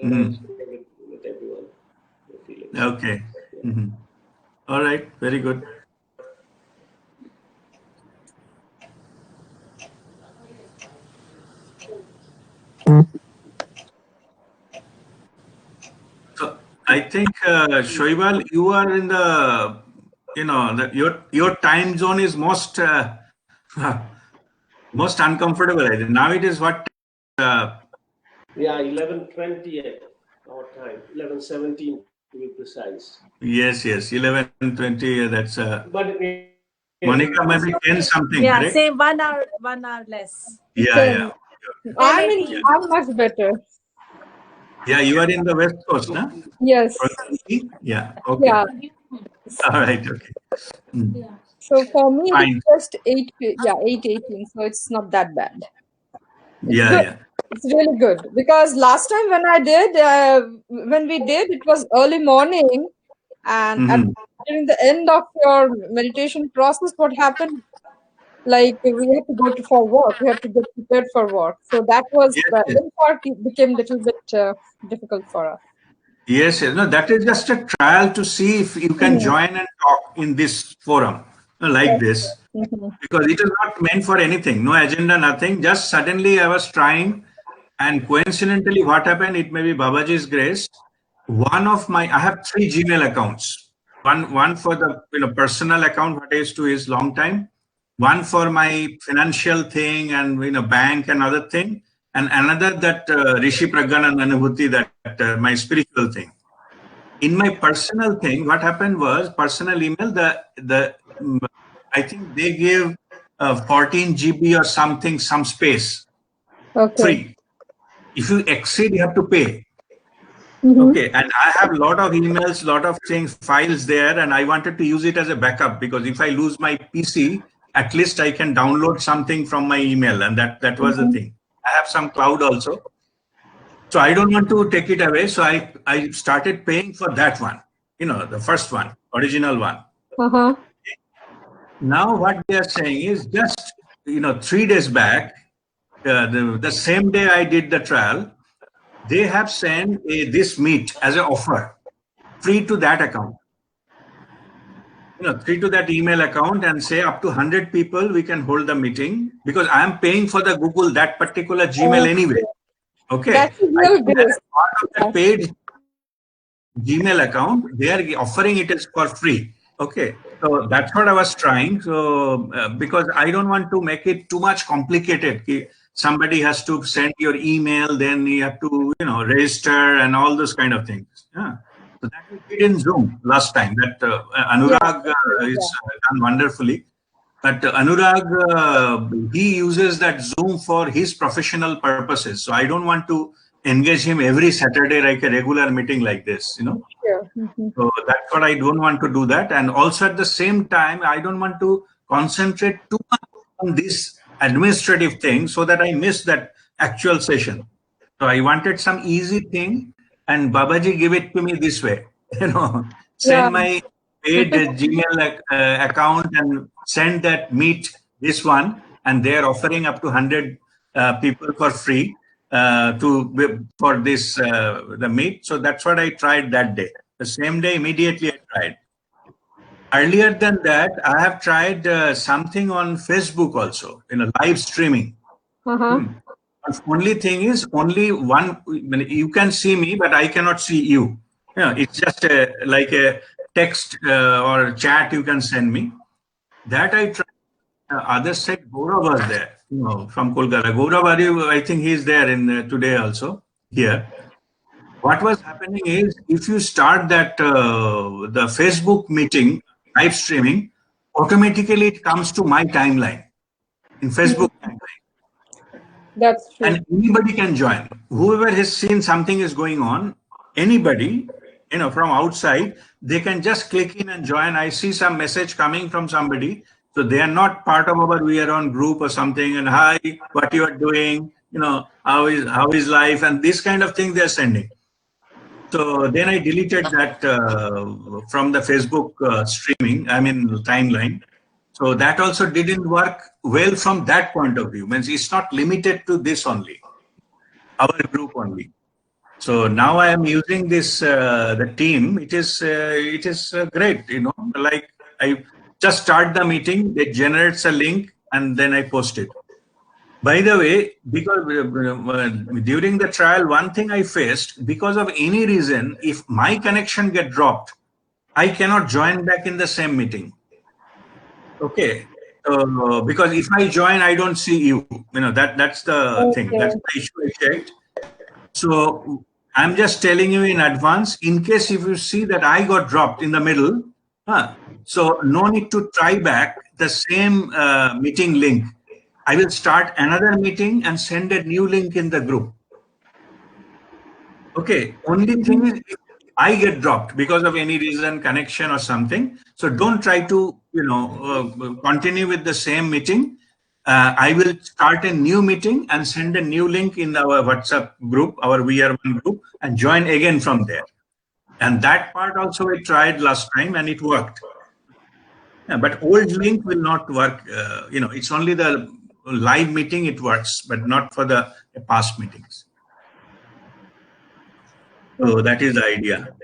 and I share with everyone the feelings. Okay. All right. Very good. So I think Shoibal, you are in the, your time zone is most most uncomfortable. I think now it is what. Yeah, 11:20 at our time, 11:17 to be precise. Yes, 11:20. That's But Monica, maybe 10 something. Yeah, Correct? say 1 hour less. Yeah. I'm much better. Yeah, you are in the West Coast, no? Yes. Yeah. Okay. Yeah. All right. Okay. So for me, Fine. it's just 8:18. So it's not that bad. It's good. Yeah. It's really good because last time when we did, it was early morning, and during the end of your meditation process, what happened? Like we had to go for work. We had to get prepared for work. So that was the end part became a little bit difficult for us. Yes. No, that is just a trial to see if you can join and talk in this forum like this, because it is not meant for anything, no agenda, nothing. Just suddenly I was trying, and coincidentally, what happened? It may be Babaji's grace. I have 3 Gmail accounts. One for the personal account, what I used to is long time. One for my financial thing and bank and other thing, and another that Rishi Pragyan and Anubhuti, that my spiritual thing. In my personal thing, what happened was personal email. I think they gave 14 GB or something, some space, free. If you exceed, you have to pay. Okay, and I have a lot of emails, lot of things, files there, and I wanted to use it as a backup, because if I lose my PC, at least I can download something from my email, and that was the thing. I have some cloud also, so I don't want to take it away. So I started paying for that one, the first one, original one. Now what they are saying is just 3 days back, the same day I did the trial, they have sent this meet as an offer, free to that account. Free to that email account, and say up to 100 people we can hold the meeting, because I am paying for the Google, that particular Gmail anyway. Okay. That's really good. As part of the paid Gmail account, they are offering it as for free. Okay. So that's what I was trying. So because I don't want to make it too much complicated. Somebody has to send your email, then you have to register and all those kind of things. Yeah. So that we did in Zoom last time. That Anurag is done wonderfully. But Anurag, he uses that Zoom for his professional purposes. So I don't want to engage him every Saturday like a regular meeting like this, So that's what I don't want to do that. And also at the same time, I don't want to concentrate too much on this administrative thing so that I miss that actual session. So I wanted some easy thing, and Babaji give it to me this way, send my paid Gmail account and send that meet this one, and they are offering up to 100 people for free for this the meet. So that's what I tried that day. The same day, immediately I tried. Earlier than that, I have tried something on Facebook also, live streaming. Only thing is, only one, you can see me, but I cannot see you. It's just like a text or chat you can send me. That I tried. Other side, Gaurav was there, from Kolkata. Gaurav, I think he's there in today also here. What was happening is, if you start that the Facebook meeting live streaming, automatically it comes to my timeline in Facebook timeline. That's true. And anybody can join. Whoever has seen something is going on, anybody, from outside, they can just click in and join. I see some message coming from somebody. So they are not part of our WeAreOne group or something. And hi, what you are doing? How is life? And this kind of thing they are sending. So then I deleted that from the Facebook streaming, timeline. So that also didn't work well from that point of view. Means it's not limited to this only, our group only. So now I am using this the team. It is great, you know. Like I just start the meeting, it generates a link, and then I post it. By the way, because during the trial, one thing I faced, because of any reason, if my connection get dropped, I cannot join back in the same meeting. Okay, because if I join, I don't see you. You know, that's the thing. That's the issue I checked. So I'm just telling you in advance, in case if you see that I got dropped in the middle, so no need to try back the same meeting link. I will start another meeting and send a new link in the group. Okay, only thing is if I get dropped because of any reason, connection or something. So don't try to, you know, continue with the same meeting. I will start a new meeting and send a new link in our WhatsApp group, our WeAreOne group, and join again from there. And that part also we tried last time and it worked. Yeah, but old link will not work. You know, it's only the live meeting it works, but not for the past meetings. So that is the idea.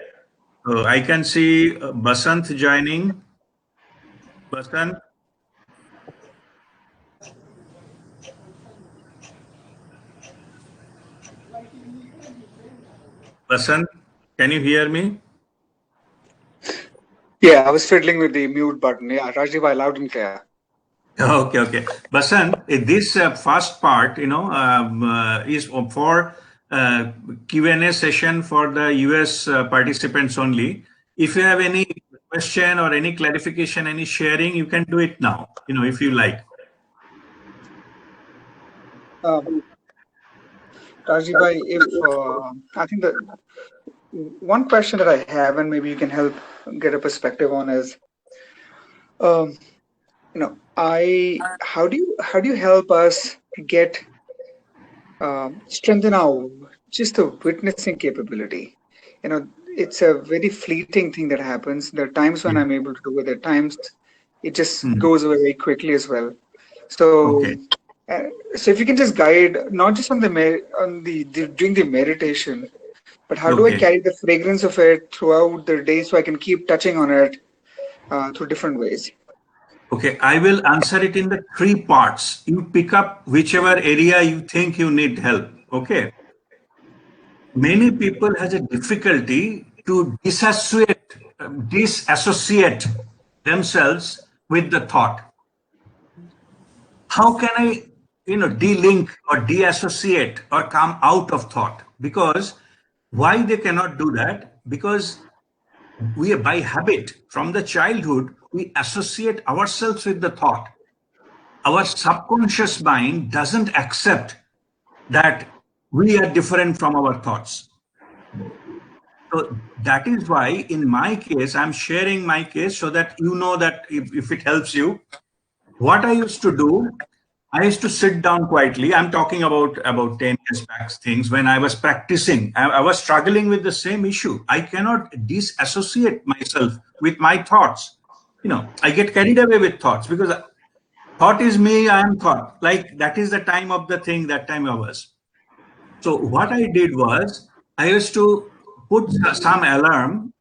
So I can see Basant joining. Basant. Basant, can you hear me? Yeah, I was fiddling with the mute button. Yeah, Rajdeep, loud and clear. Okay. Basant, this first part, you know, is for Q&A session for the US participants only. If you have any question or any clarification, any sharing, you can do it now, you know, if you like. Rajdeep, if I think that one question that I have, and maybe you can help get a perspective on, is, you know, how do you help us get strengthen our just the witnessing capability? You know, it's a very fleeting thing that happens. There are times when I'm able to do it. There are times it just goes away very quickly as well. So, so if you can just guide, not just on during the meditation, but how do I carry the fragrance of it throughout the day so I can keep touching on it through different ways? Okay, I will answer it in the 3 parts. You pick up whichever area you think you need help. Okay. Many people has a difficulty to disassociate themselves with the thought. How can I, you know, de-link or de-associate or come out of thought? Because why they cannot do that? Because we are by habit from the childhood, we associate ourselves with the thought. Our subconscious mind doesn't accept that we are different from our thoughts. So that is why in my case, I'm sharing my case so that you know that if it helps you. What I used to do, I used to sit down quietly. I'm talking about 10 years back things when I was practicing. I was struggling with the same issue. I cannot disassociate myself with my thoughts. You know, I get carried away with thoughts because thought is me, I am thought. Like that is the time of the thing, that time I was. So what I did was I used to put some alarm,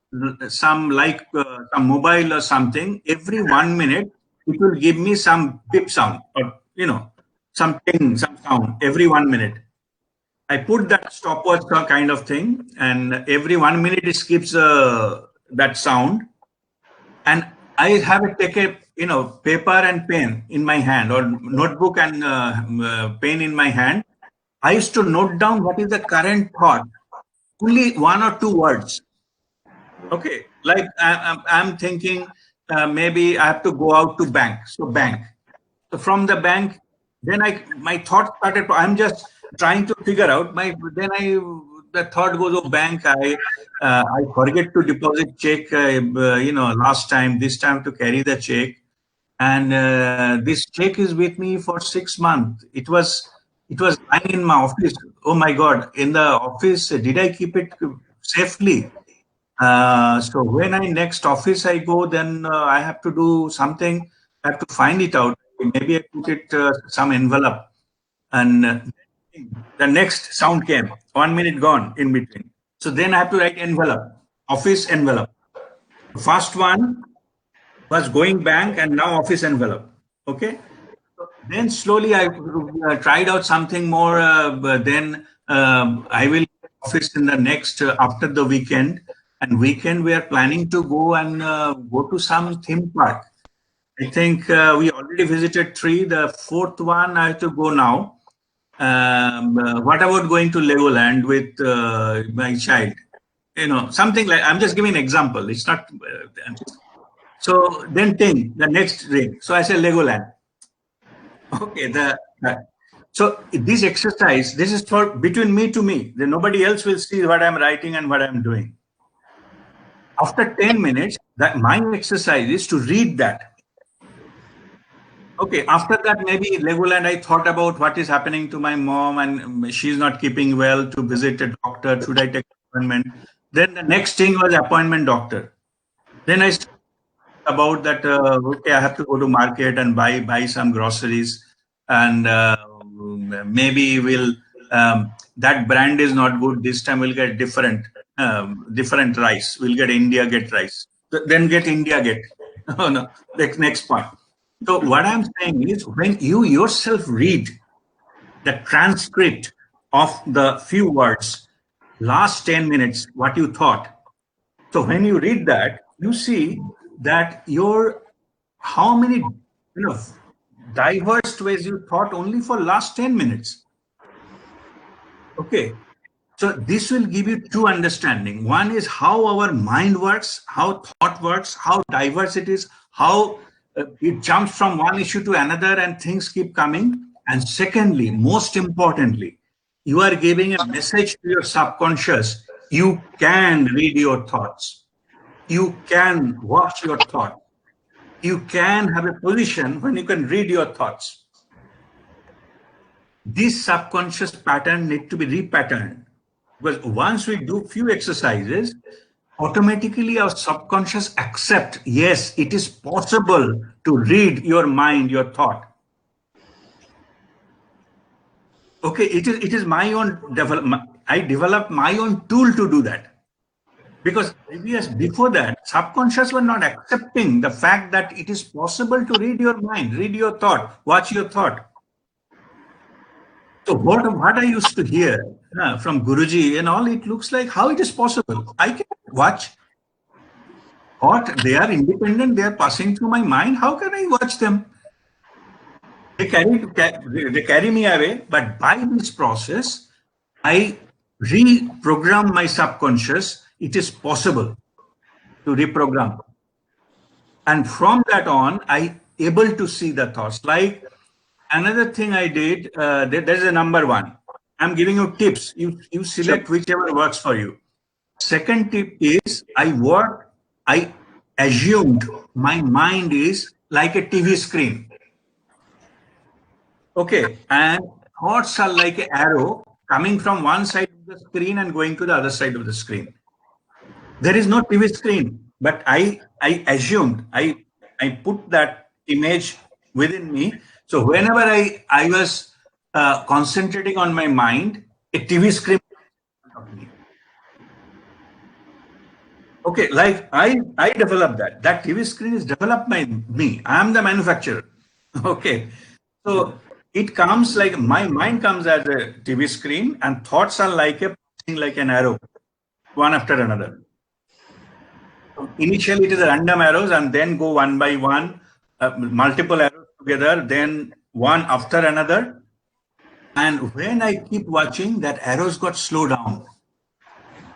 some like some mobile or something. Every 1 minute, it will give me some beep sound or, you know, some ting, some sound every 1 minute. I put that stopwatch kind of thing, and every 1 minute it skips that sound. And I have to take a, you know, paper and pen in my hand or notebook and pen in my hand. I used to note down what is the current thought, only 1 or 2 words. Okay, like I'm thinking maybe I have to go out to bank. So bank. So from the bank, then my thought started. I'm just trying to figure out the thought goes, oh, bank. I forget to deposit check. You know, last time, this time to carry the check, and this check is with me for 6 months. It was lying in my office. Oh my God! In the office, did I keep it safely? So when next office I go, then I have to do something. I have to find it out. Maybe I put it some envelope, and the next sound came. 1 minute gone in between. So then I have to write envelope, office envelope. First one was going bank and now office envelope. Okay. Then slowly I tried out something more. Then I will office in the next after the weekend. And weekend we are planning to go and go to some theme park. I think we already visited 3. The 4th one I have to go now. What about going to Legoland with my child? You know, something like, I'm just giving an example. It's not. So then the next ring. So I say Legoland. Okay. So this exercise, this is for between me to me. Then nobody else will see what I'm writing and what I'm doing. After 10 minutes, that my exercise is to read that. Okay, after that, maybe Legoland, I thought about what is happening to my mom and she's not keeping well, to visit a doctor. Should I take an appointment? Then the next thing was appointment doctor. Then I started about that, okay, I have to go to market and buy some groceries, and maybe that brand is not good. This time we'll get different rice. We'll get India get rice. Then get India get. Oh no, next part. So what I'm saying is, when you yourself read the transcript of the few words, last 10 minutes, what you thought. So when you read that, you see that how many, diverse ways you thought only for last 10 minutes. Okay. So this will give you 2 understanding. One is how our mind works, how thought works, how diverse it is, how it jumps from one issue to another and things keep coming. And secondly, most importantly, you are giving a message to your subconscious. You can read your thoughts. You can watch your thoughts. You can have a position when you can read your thoughts. This subconscious pattern need to be repatterned. Because once we do few exercises, automatically our subconscious accept, yes, it is possible to read your mind, your thought. Okay, it is my own development. I developed my own tool to do that. Because before that, subconscious were not accepting the fact that it is possible to read your mind, read your thought, watch your thought. So what I used to hear from Guruji and all, it looks like how it is possible. I can watch thought, they are independent, they are passing through my mind. How can I watch them? They carry me away, but by this process, I reprogram my subconscious. It is possible to reprogram. And from that on, I able to see the thoughts. Like another thing I did, there's a number 1. I'm giving you tips. You select whichever works for you. Second tip is I assumed my mind is like a TV screen. Okay, and thoughts are like an arrow coming from one side of the screen and going to the other side of the screen. There is no TV screen, but I assumed, I put that image within me. So whenever I was concentrating on my mind, a TV screen. Okay, like I developed that. That TV screen is developed by me. I am the manufacturer. Okay, so it comes like my mind comes as a TV screen, and thoughts are like an arrow, one after another. Initially, it is random arrows, and then go one by one, multiple arrows together, then one after another. And when I keep watching, that arrows got slowed down.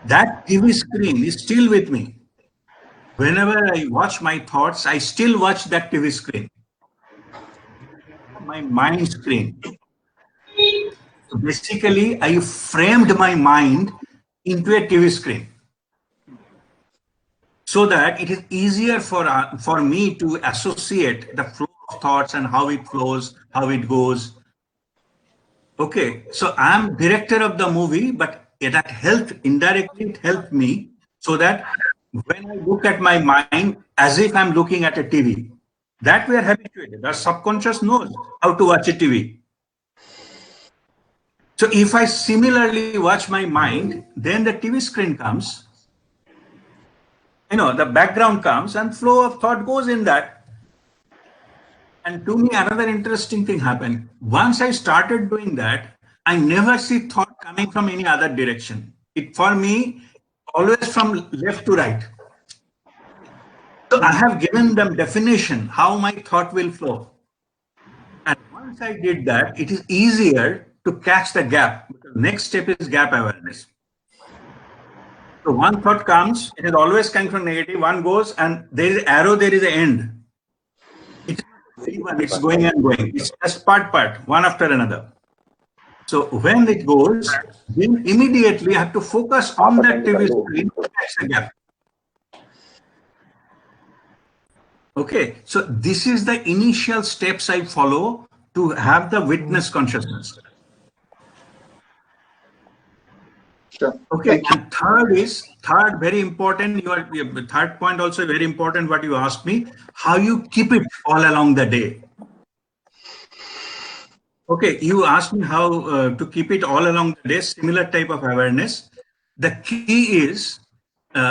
That TV screen is still with me. Whenever I watch my thoughts, I still watch that TV screen, my mind screen. So basically, I framed my mind into a TV screen, so that it is easier for me to associate the flow of thoughts and how it flows, how it goes. Okay, so I'm director of the movie, but that indirectly it helped me, so that when I look at my mind as if I'm looking at a TV, that we are habituated. Our subconscious knows how to watch a TV. So if I similarly watch my mind, then the TV screen comes, the background comes and flow of thought goes in that. And to me, another interesting thing happened. Once I started doing that, I never see thought coming from any other direction. It, for me, always from left to right. So I have given them definition how my thought will flow. And once I did that, it is easier to catch the gap. Because next step is gap awareness. So one thought comes, it is always coming from negative, one goes and there is arrow, there is an end. It's going and going. It's just part, one after another. So when it goes, then immediately I have to focus on that TV screen to catch the gap. Okay, so this is the initial steps I follow to have the witness consciousness. Sure. Okay, and third very important, your third point also very important what you asked me, how you keep it all along the day. Okay, you asked me how to keep it all along the day, similar type of awareness. The key is,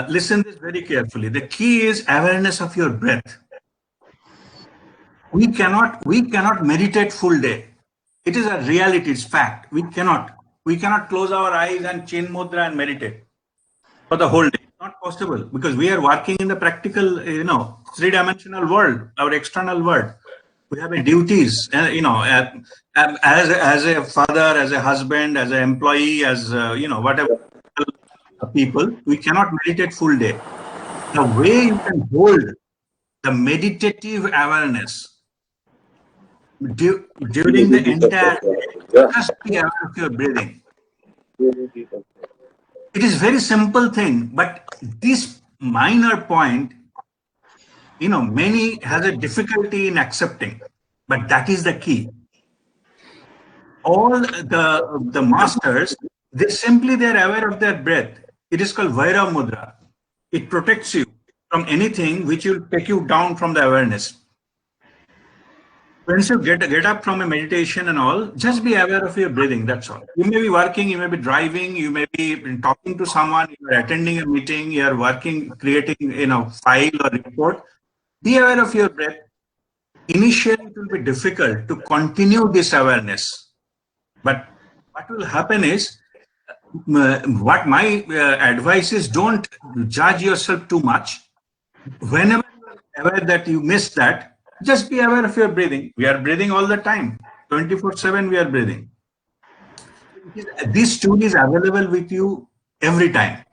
listen this very carefully, the key is awareness of your breath. We cannot meditate full day. It is a reality, it's fact. We cannot close our eyes and chin mudra and meditate for the whole day. Not possible, because we are working in the practical, three-dimensional world, our external world. We have duties, as a father, as a husband, as an employee, as whatever people. We cannot meditate full day. The way you can hold the meditative awareness during the entire day, just be aware of your breathing. It is very simple thing, but this minor point, many has a difficulty in accepting, but that is the key. All the masters, they're aware of their breath. It is called Vaira Mudra. It protects you from anything which will take you down from the awareness. Once you get up from a meditation and all, just be aware of your breathing, that's all. You may be working, you may be driving, you may be talking to someone, you are attending a meeting, you are working, creating file or report. Be aware of your breath. Initially, it will be difficult to continue this awareness. But what will happen is, what my advice is, don't judge yourself too much. Whenever you are aware that you missed that, just be aware of your breathing. We are breathing all the time. 24/7 we are breathing. This tool is available with you every time.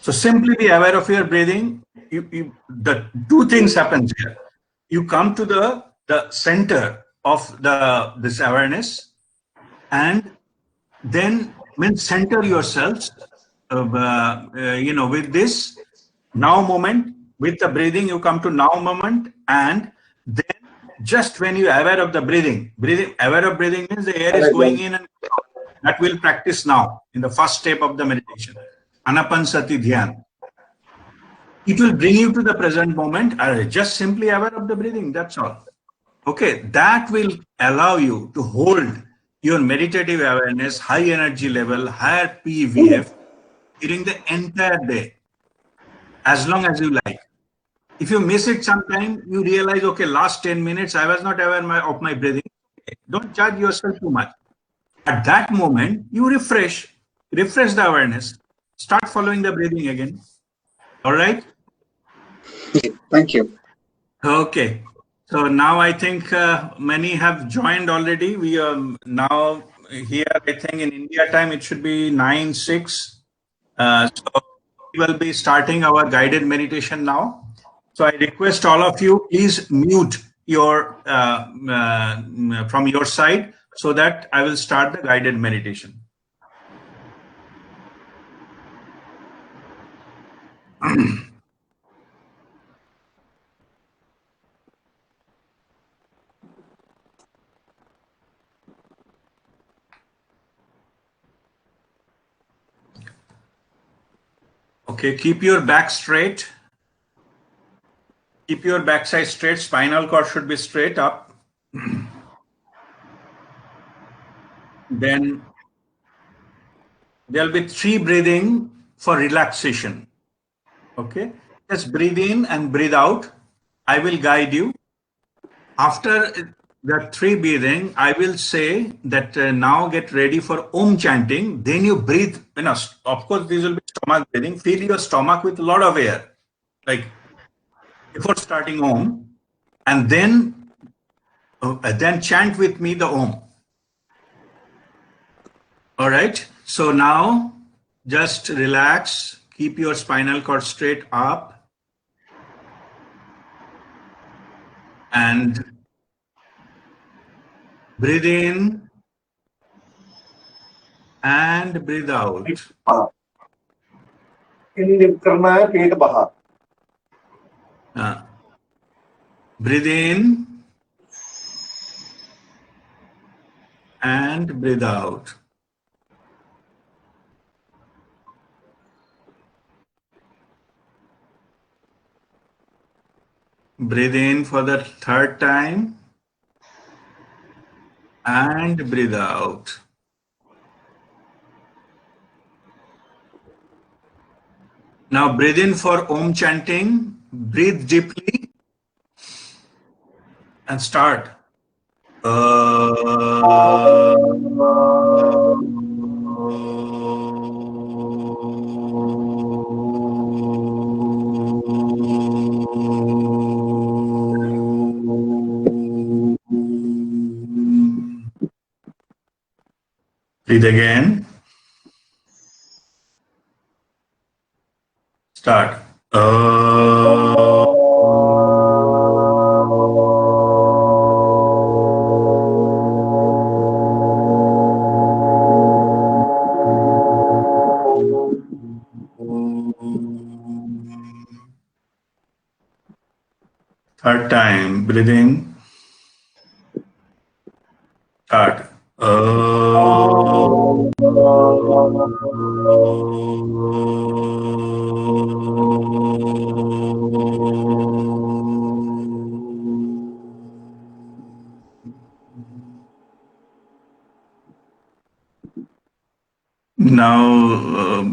So simply be aware of your breathing. The two things happen here. You come to the center of this awareness, and then center yourselves with this now moment. With the breathing, you come to now moment, and then just when you are aware of the breathing, aware of breathing means the air is going in and out. That we'll practice now in the first step of the meditation, Anapansati Dhyan. It will bring you to the present moment, just simply aware of the breathing, that's all. Okay, that will allow you to hold your meditative awareness, high energy level, higher PVF during the entire day, as long as you like. If you miss it sometime, you realize, okay, last 10 minutes, I was not aware of my breathing. Don't judge yourself too much. At that moment, you refresh the awareness, start following the breathing again. All right? Thank you. Okay. So now I think many have joined already. We are now here, I think in India time, it should be 9:06. So we will be starting our guided meditation now. So I request all of you, please mute your from your side so that I will start the guided meditation. Okay, keep your back straight. Keep your backside straight. Spinal cord should be straight up. Then There'll be 3 breathing for relaxation. Okay, just breathe in and breathe out. I will guide you. After the 3 breathing, I will say that now get ready for Om chanting. Then you breathe. Of course, this will be stomach breathing. Fill your stomach with a lot of air, like before starting Om, and then chant with me the Om. All right. So now just relax. Keep your spinal cord straight up and breathe in and breathe out. Breathe in and breathe out. Breathe in for the 3rd time and breathe out. Now breathe in for Om chanting. Breathe deeply and start. Breathe again. Start. Third time, breathing. Start. Now,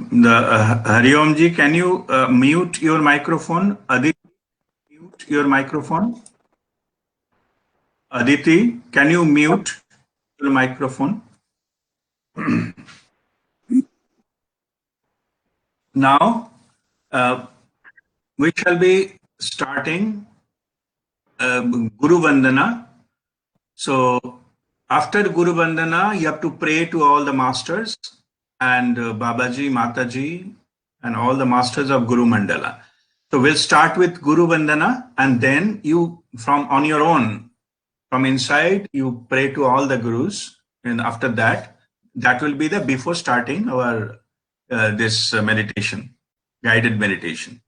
Hariom ji, can you mute your microphone? Aditi, mute your microphone. Aditi, can you mute your microphone? Now, we shall be starting Guru Bandana. So, after Guru Bandana, you have to pray to all the masters and Babaji, Mataji, and all the masters of Guru Mandala. So we'll start with Guru Bandana, and then you, from on your own, from inside, you pray to all the Gurus. And after that, that will be the before starting our this meditation, guided meditation.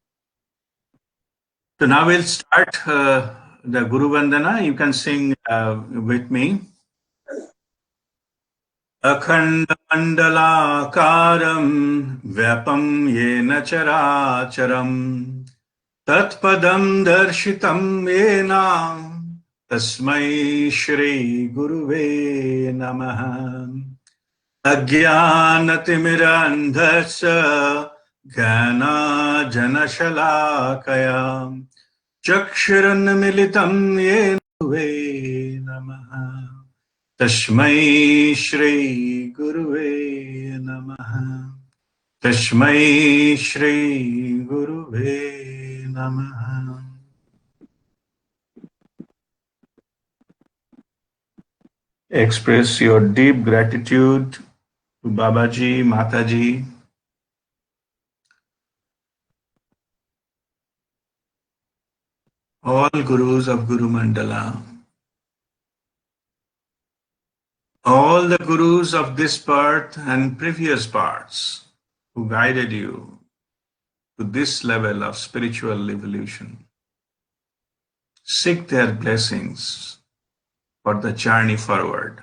So now we'll start the Guru Bandana. You can sing with me. Akhandamandalakaram vyapam yena characharam tatpadam darshitam yena tasmai shri guruve namaha ajnanatimirandhasya jnana janashalakaya chakshurunmilitam yena guruve namaha Tashmai Shri Guruve Namaha. Tashmai Shri Guruve Namaha. Express your deep gratitude to Babaji, Mataji, all Gurus of Guru Mandala, all the Gurus of this birth and previous births who guided you to this level of spiritual evolution. Seek their blessings for the journey forward.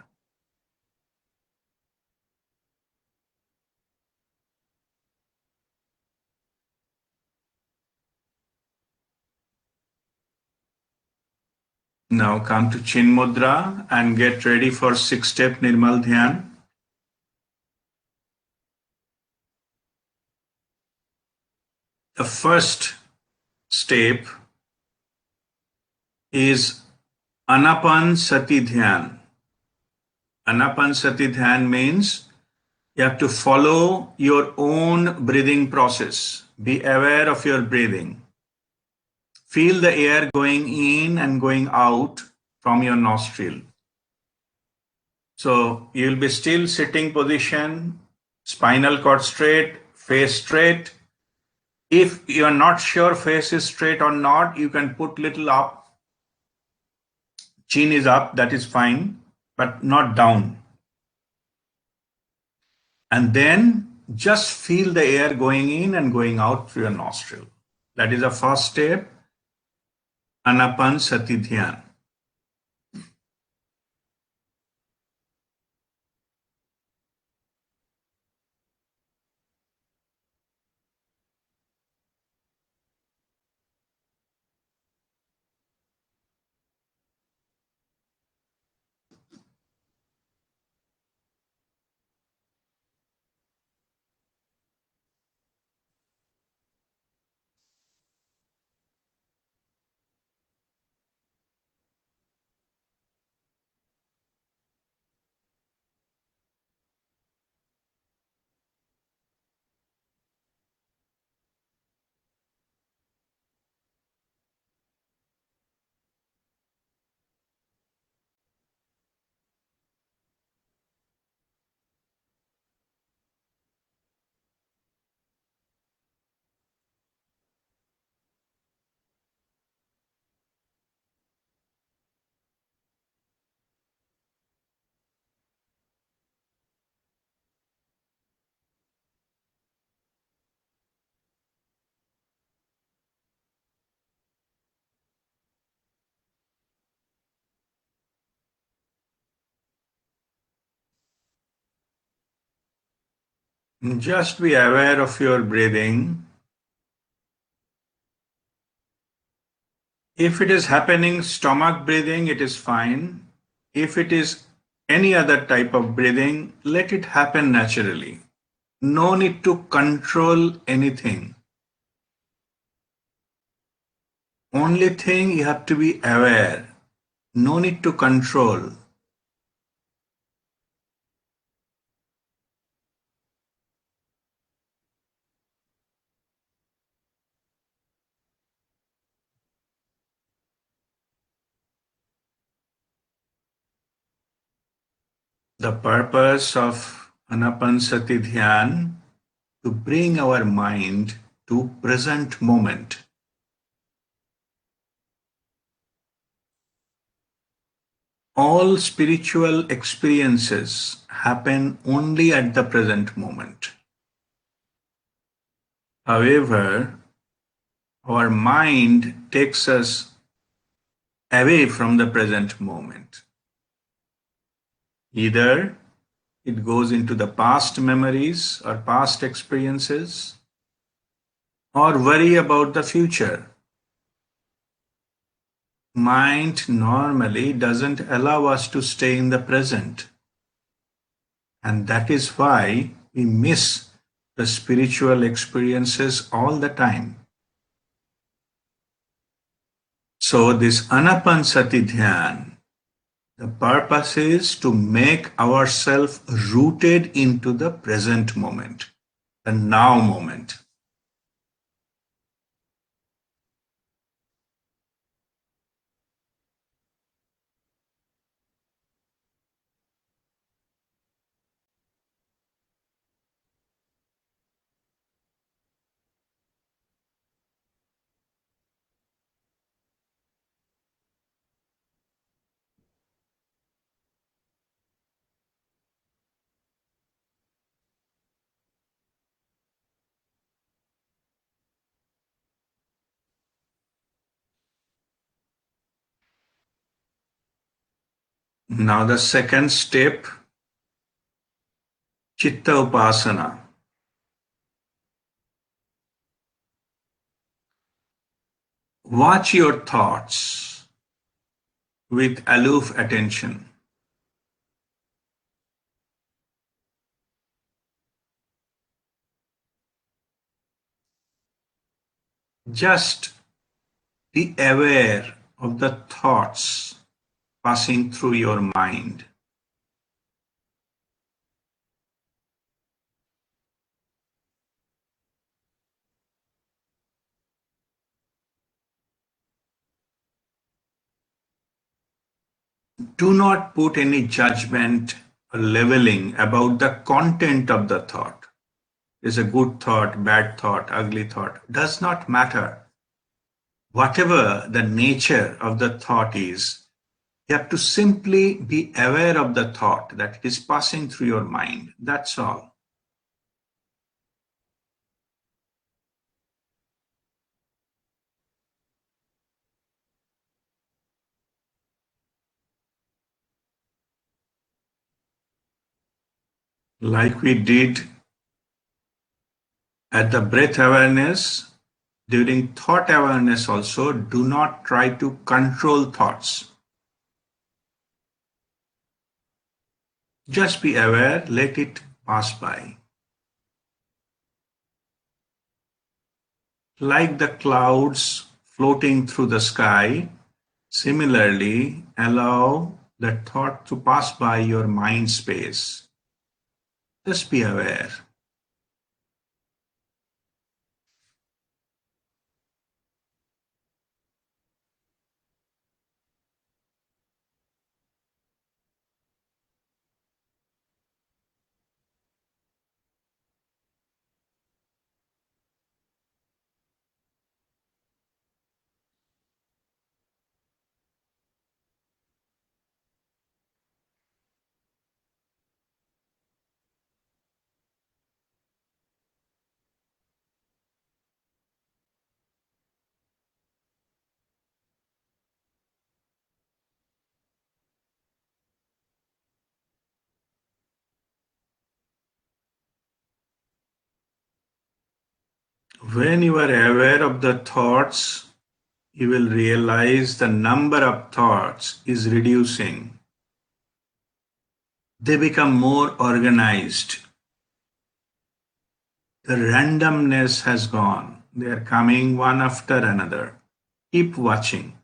Now come to Chin Mudra and get ready for 6-step Nirmal Dhyan. the first step is Anapan Sati Dhyan. Anapan Sati Dhyan means you have to follow your own breathing process. Be aware of your breathing. Feel the air going in and going out from your nostril. So you will be still sitting position, spinal cord straight, face straight. If you are not sure face is straight or not, you can put little up. Chin is up, that is fine, but not down. And then just feel the air going in and going out through your nostril. That is the first step, Anapan Sati Dhyan. Just be aware of your breathing. If it is happening stomach breathing, it is fine. If it is any other type of breathing, let it happen naturally. No need to control anything. Only thing you have to be aware. No need to control. The purpose of Anapansati Dhyan to bring our mind to present moment. All spiritual experiences happen only at the present moment. However, our mind takes us away from the present moment. Either it goes into the past memories or past experiences, or worry about the future. Mind normally doesn't allow us to stay in the present. And that is why we miss the spiritual experiences all the time. So this Anapansati Dhyan, the purpose is to make ourselves rooted into the present moment, the now moment. Now the second step, Chitta Upasana. Watch your thoughts with aloof attention. Just be aware of the thoughts passing through your mind. Do not put any judgment or leveling about the content of the thought. Is a good thought, bad thought, ugly thought, does not matter. Whatever the nature of the thought is, you have to simply be aware of the thought that is passing through your mind. That's all. Like we did at the breath awareness, during thought awareness also, do not try to control thoughts. Just be aware, let it pass by. Like the clouds floating through the sky, similarly, allow the thought to pass by your mind space. Just be aware. When you are aware of the thoughts, you will realize the number of thoughts is reducing. They become more organized. The randomness has gone. They are coming one after another. Keep watching.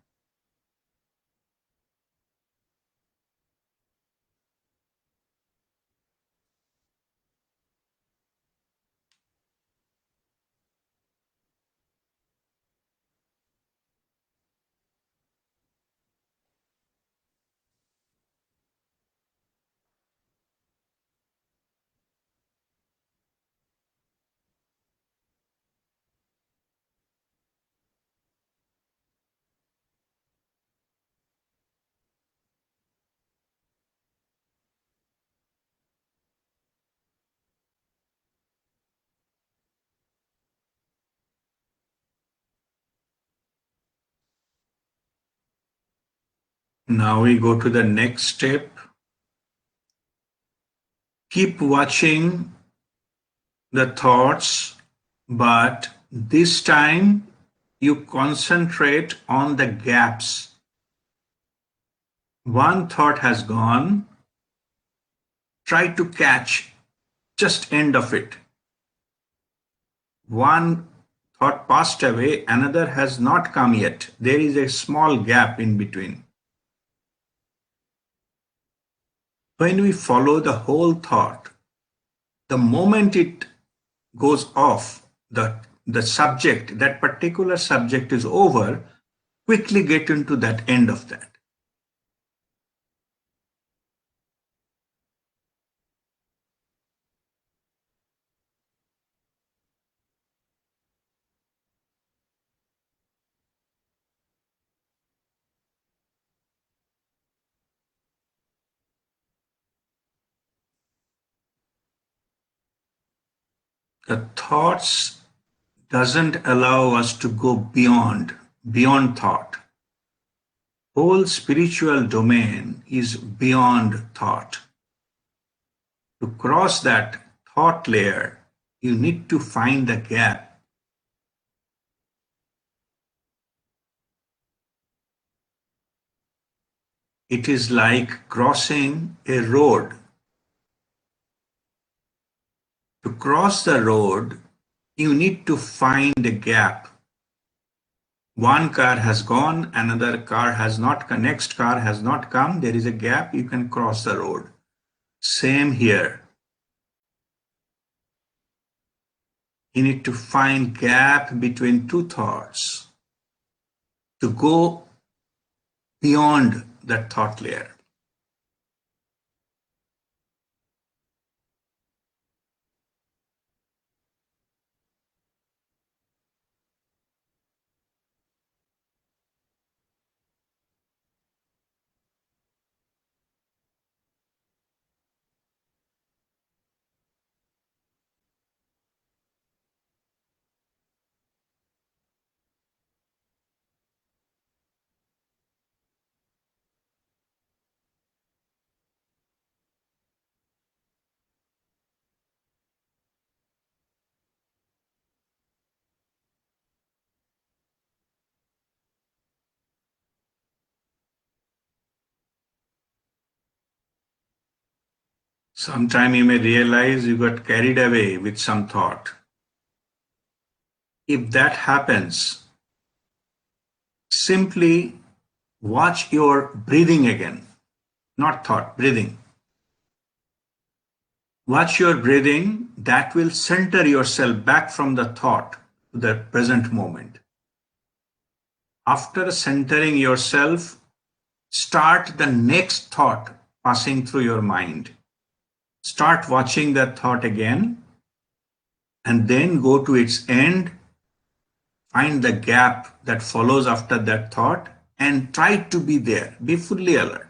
Now we go to the next step. Keep watching the thoughts, but this time you concentrate on the gaps. One thought has gone. Try to catch just end of it. One thought passed away, another has not come yet. There is a small gap in between. When we follow the whole thought, the moment it goes off, the subject, that particular subject is over, quickly get into that end of that. The thoughts doesn't allow us to go beyond thought. Whole spiritual domain is beyond thought. To cross that thought layer, you need to find the gap. It is like crossing a road. To cross the road, you need to find a gap One car has gone, another car has not come, next car has not come, there is a gap, you can cross the road. Same here. You need to find gap between two thoughts to go beyond that thought layer. Sometime you may realize you got carried away with some thought. If that happens, simply watch your breathing again, not thought, breathing. Watch your breathing, that will center yourself back from the thought to the present moment. After centering yourself, start the next thought passing through your mind. Start watching that thought again, and then go to its end, find the gap that follows after that thought, and try to be there, be fully alert.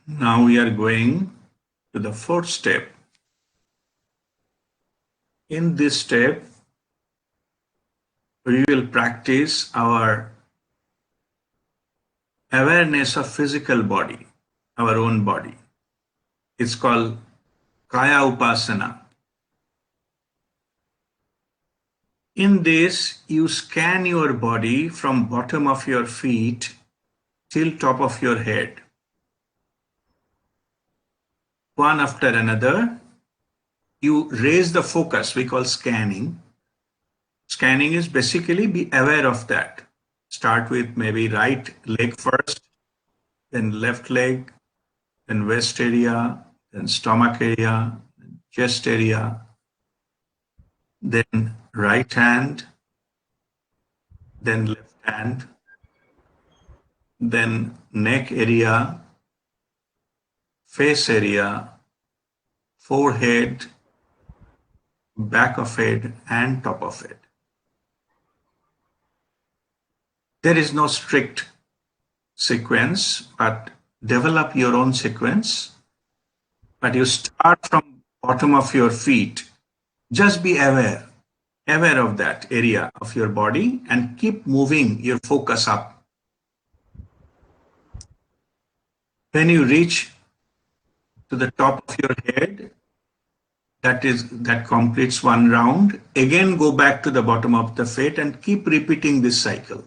Now we are going to the fourth step. In this step, we will practice our awareness of physical body, our own body. It's called Kaya Upasana. In this, you scan your body from bottom of your feet till top of your head. One after another, you raise the focus, we call scanning. Scanning is basically be aware of that. Start with maybe right leg first, then left leg, then waist area, then stomach area, then chest area, then right hand, then left hand, then neck area, face area, forehead, back of head, and top of head. There is no strict sequence, but develop your own sequence. But you start from bottom of your feet. Just be aware of that area of your body and keep moving your focus up. When you reach to the top of your head, that completes one round. Again, go back to the bottom of the feet and keep repeating this cycle.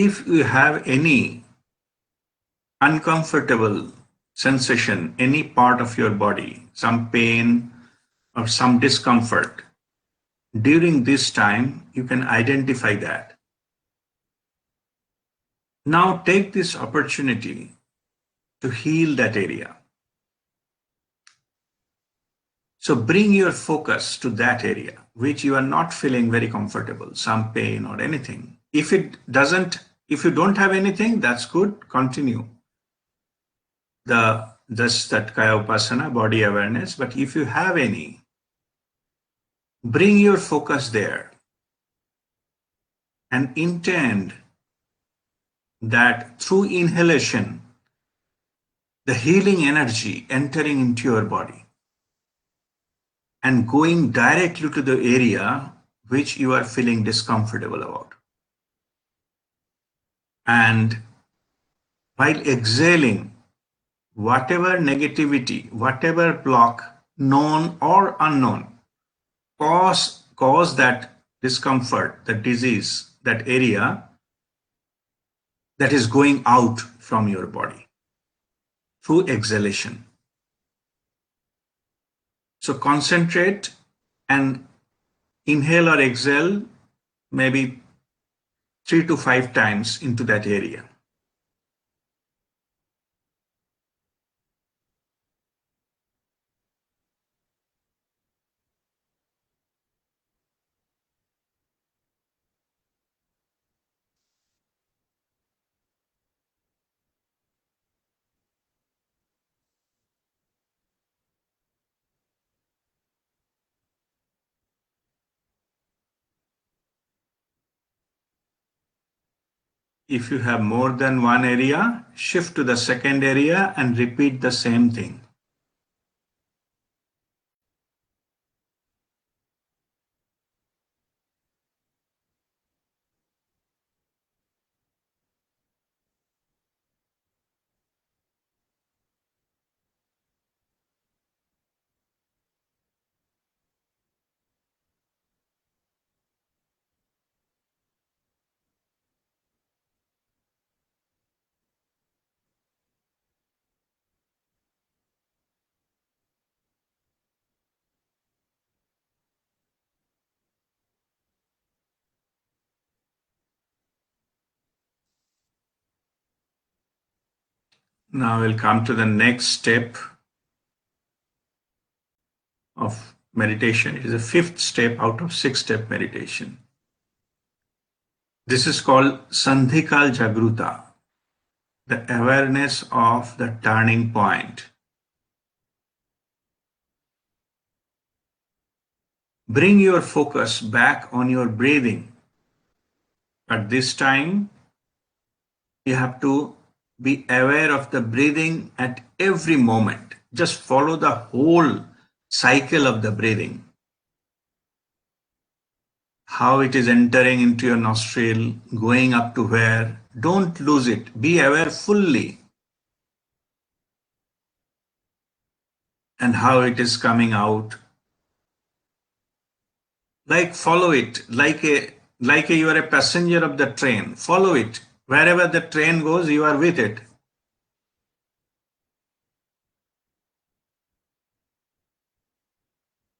if you have any uncomfortable sensation, any part of your body, some pain or some discomfort, during this time, you can identify that. Now take this opportunity to heal that area. So bring your focus to that area which you are not feeling very comfortable, some pain or anything. If you don't have anything, that's good, continue. Just that Kaya Upasana, body awareness. But if you have any, bring your focus there and intend that through inhalation, the healing energy entering into your body and going directly to the area which you are feeling discomfortable about. And while exhaling, whatever negativity, whatever block, known or unknown, cause that discomfort, that disease, that area that is going out from your body through exhalation. So concentrate and inhale or exhale maybe 3 to 5 times into that area. If you have more than one area, shift to the second area and repeat the same thing. Now we'll come to the next step of meditation. It is the 5th step out of 6-step meditation. This is called Sandhikal Jagruta, the awareness of the turning point. Bring your focus back on your breathing. At this time, you have to be aware of the breathing at every moment. Just follow the whole cycle of the breathing. How it is entering into your nostril, going up to where. Don't lose it. Be aware fully. And how it is coming out. Like follow it, like you are a passenger of the train. Follow it. Wherever the train goes, you are with it.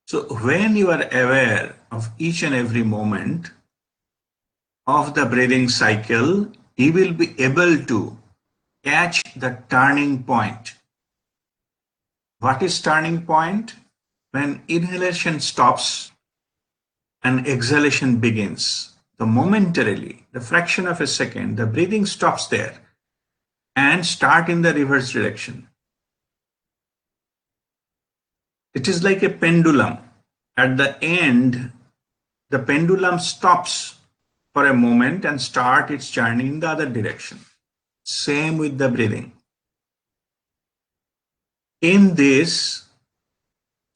So when you are aware of each and every moment of the breathing cycle, you will be able to catch the turning point. What is turning point? When inhalation stops and exhalation begins. Momentarily, the fraction of a second, the breathing stops there and start in the reverse direction. It is like a pendulum. At the end, the pendulum stops for a moment and start its journey in the other direction. Same with the breathing. In this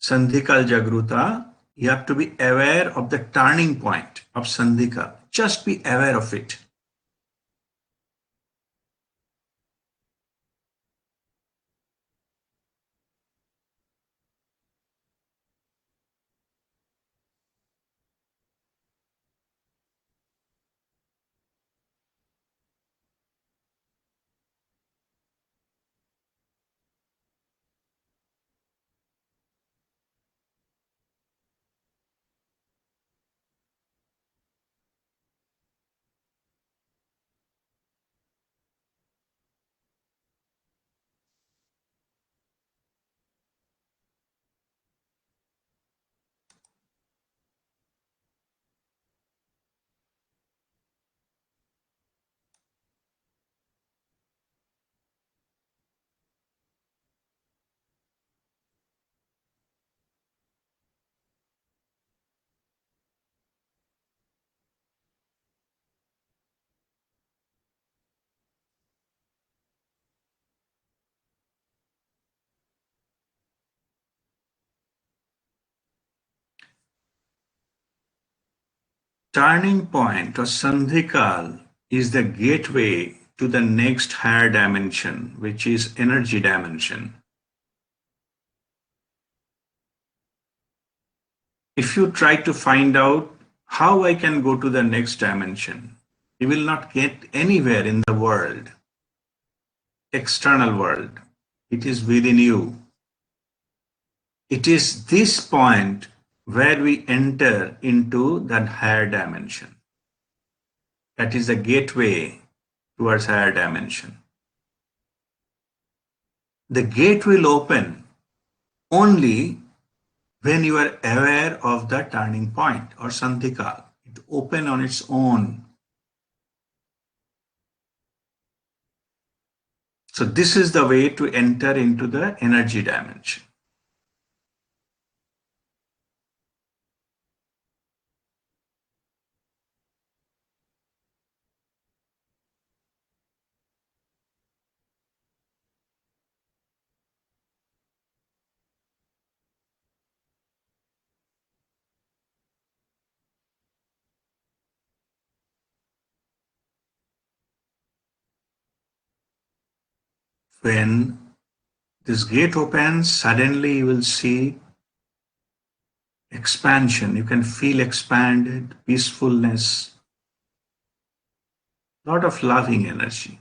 Sandhikal Jagruta, you have to be aware of the turning point of Sandhika. Just be aware of it. turning point or sandhikal is the gateway to the next higher dimension, which is energy dimension. If you try to find out how I can go to the next dimension, you will not get anywhere in the world, external world. It is within you. It is this point where we enter into that higher dimension. That is the gateway towards higher dimension. The gate will open only when you are aware of the turning point or sandhikal. It opens on its own. So this is the way to enter into the energy dimension. When this gate opens, suddenly you will see expansion. You can feel expanded, peacefulness, lot of loving energy.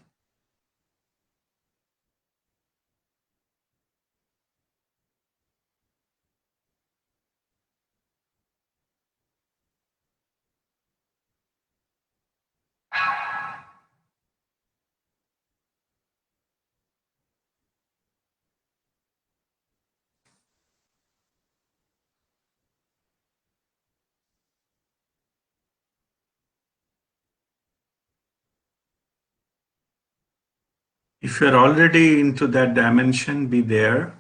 If you're already into that dimension, be there.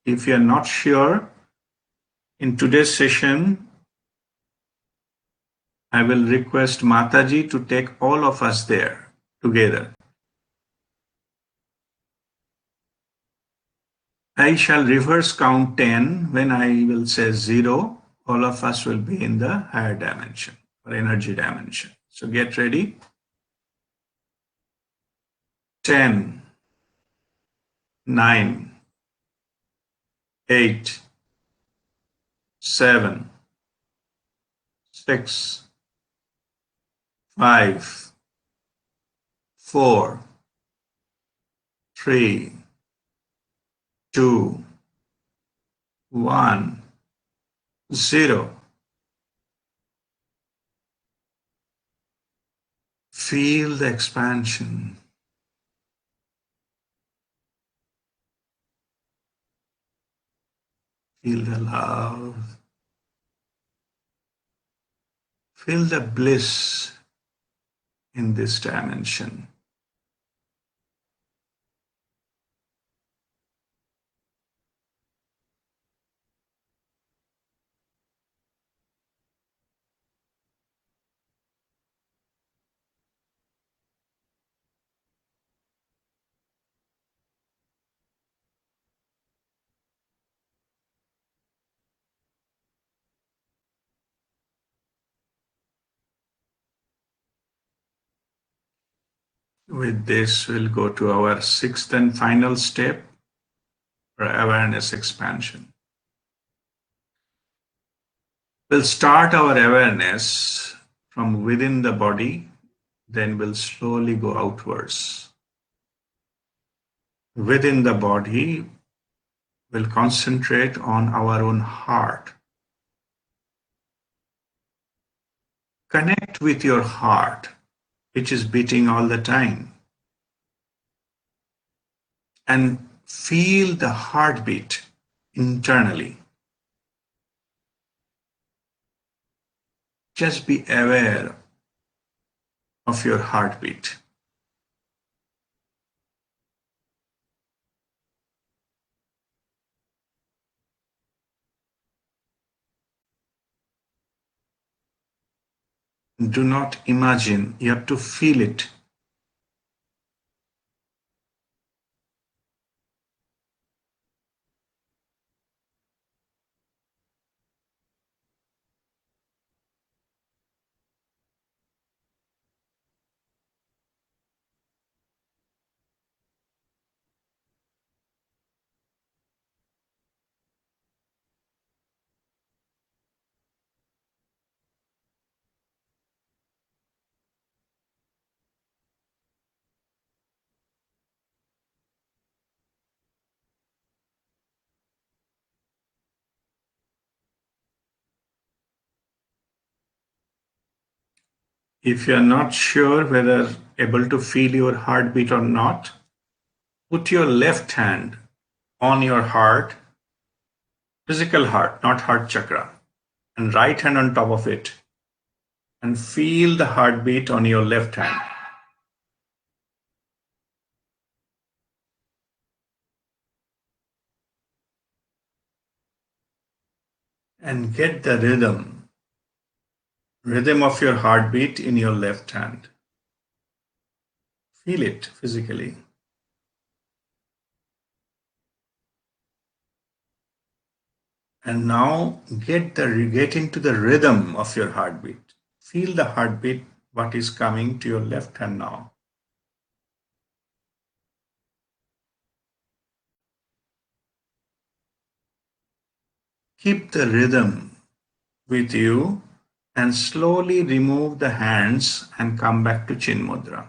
If you're not sure, in today's session, I will request Mataji to take all of us there together. I shall reverse count 10. When I will say 0, all of us will be in the higher dimension or energy dimension. So get ready. 10, 9, 8, 7, 6, 5, 4, 3, 2, 1, 0. Feel the expansion. Feel the love. Feel the bliss in this dimension. With this, we'll go to our sixth and final step for awareness expansion. We'll start our awareness from within the body, then we'll slowly go outwards. Within the body, we'll concentrate on our own heart. Connect with your heart, which is beating all the time, and feel the heartbeat internally. Just be aware of your heartbeat. Do not imagine, you have to feel it. If you are not sure whether able to feel your heartbeat or not, put your left hand on your heart, physical heart, not heart chakra, and right hand on top of it, and feel the heartbeat on your left hand. And get the rhythm of your heartbeat in your left hand. Feel it physically. And now get into the rhythm of your heartbeat. Feel the heartbeat, what is coming to your left hand now. Keep the rhythm with you and slowly remove the hands and come back to Chin Mudra.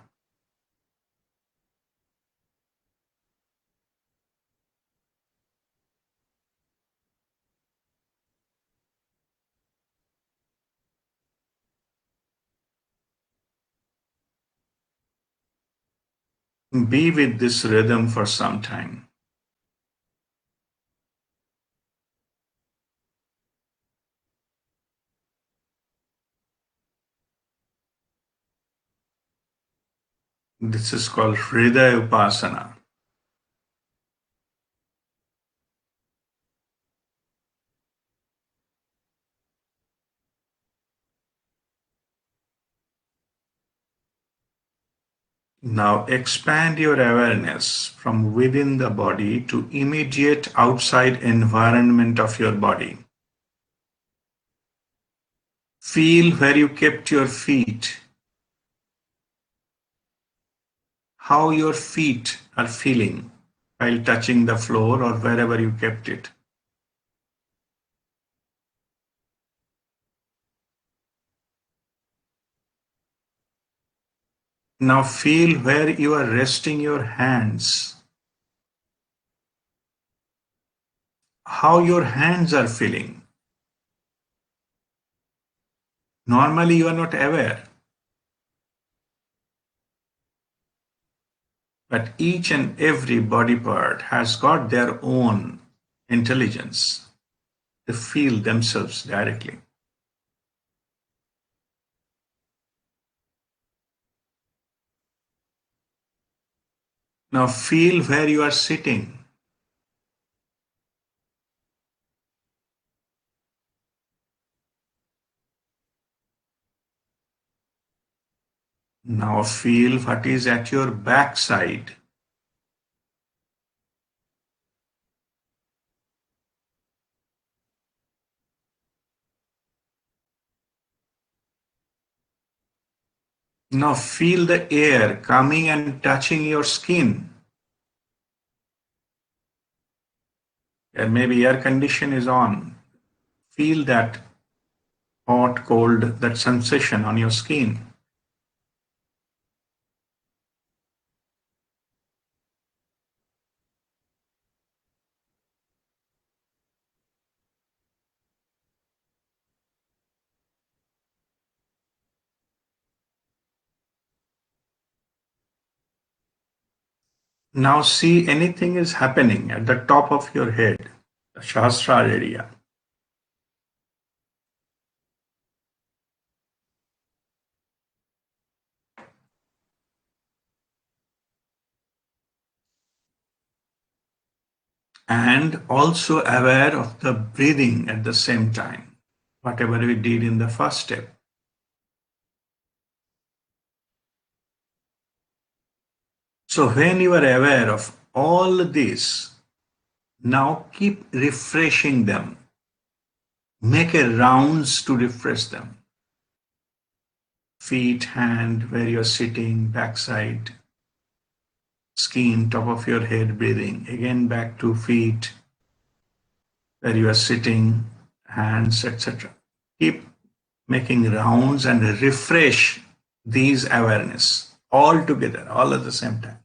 Be with this rhythm for some time. This is called Hridaya Upasana. Now expand your awareness from within the body to immediate outside environment of your body. Feel where you kept your feet, how your feet are feeling while touching the floor or wherever you kept it. Now feel where you are resting your hands, how your hands are feeling. Normally you are not aware, but each and every body part has got their own intelligence to feel themselves directly. Now feel where you are sitting. Now feel what is at your backside. Now feel the air coming and touching your skin. And maybe air condition is on. Feel that hot, cold, that sensation on your skin. Now see anything is happening at the top of your head, the Shastra area. And also aware of the breathing at the same time, whatever we did in the first step. So when you are aware of all this, now keep refreshing them. Make a rounds to refresh them. Feet, hand, where you're sitting, backside, skin, top of your head, breathing. Again back to feet, where you are sitting, hands, etc. Keep making rounds and refresh these awareness all together, all at the same time.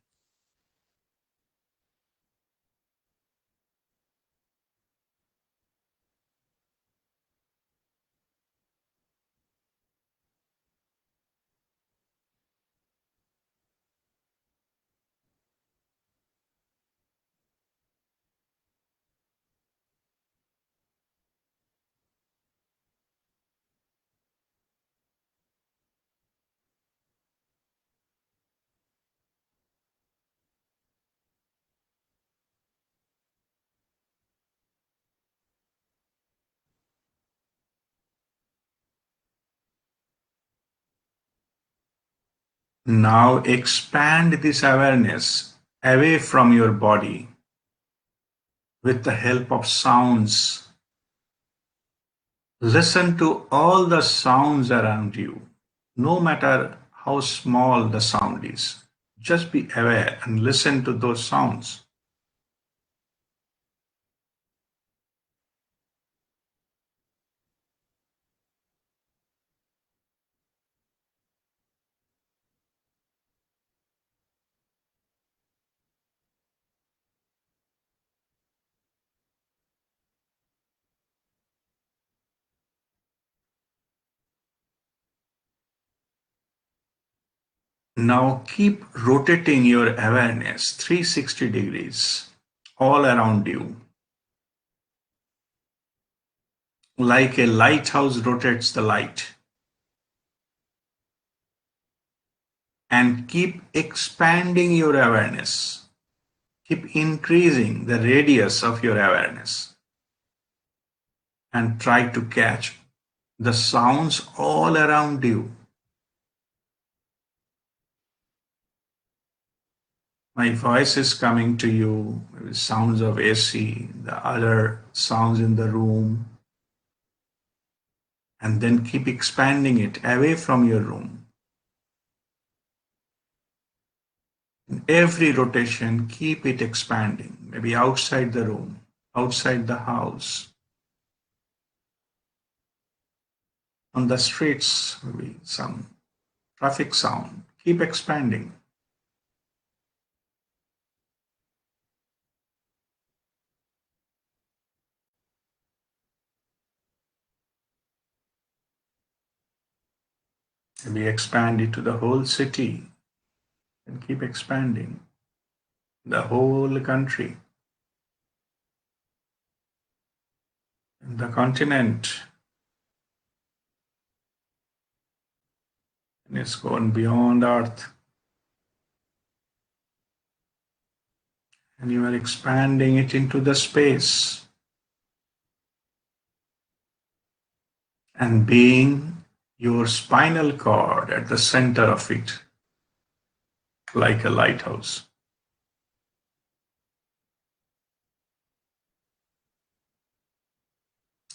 Now expand this awareness away from your body with the help of sounds. Listen to all the sounds around you, no matter how small the sound is. Just be aware and listen to those sounds. Now keep rotating your awareness 360 degrees all around you. Like a lighthouse rotates the light. And keep expanding your awareness. Keep increasing the radius of your awareness. And try to catch the sounds all around you. My voice is coming to you, maybe sounds of AC, the other sounds in the room. And then keep expanding it away from your room. In every rotation, keep it expanding, maybe outside the room, outside the house, on the streets, maybe some traffic sound. Keep expanding. Maybe expand it to the whole city and keep expanding the whole country, the continent, and it's gone beyond Earth. And you are expanding it into the space and being your spinal cord at the center of it, like a lighthouse.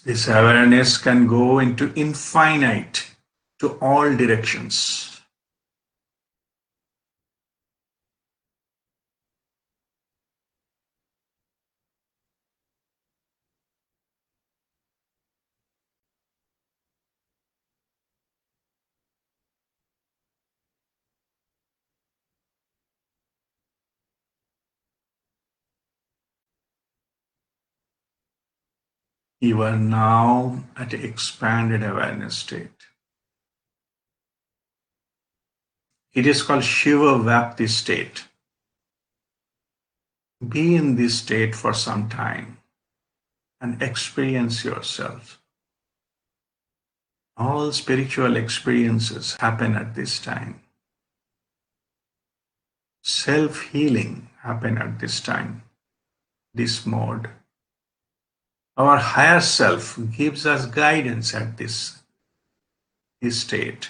This awareness can go into infinite, to all directions. You are now at an expanded awareness state. It is called Shiva Vapti state. Be in this state for some time and experience yourself. All spiritual experiences happen at this time. Self-healing happen at this time, this mode. Our higher self gives us guidance at this state.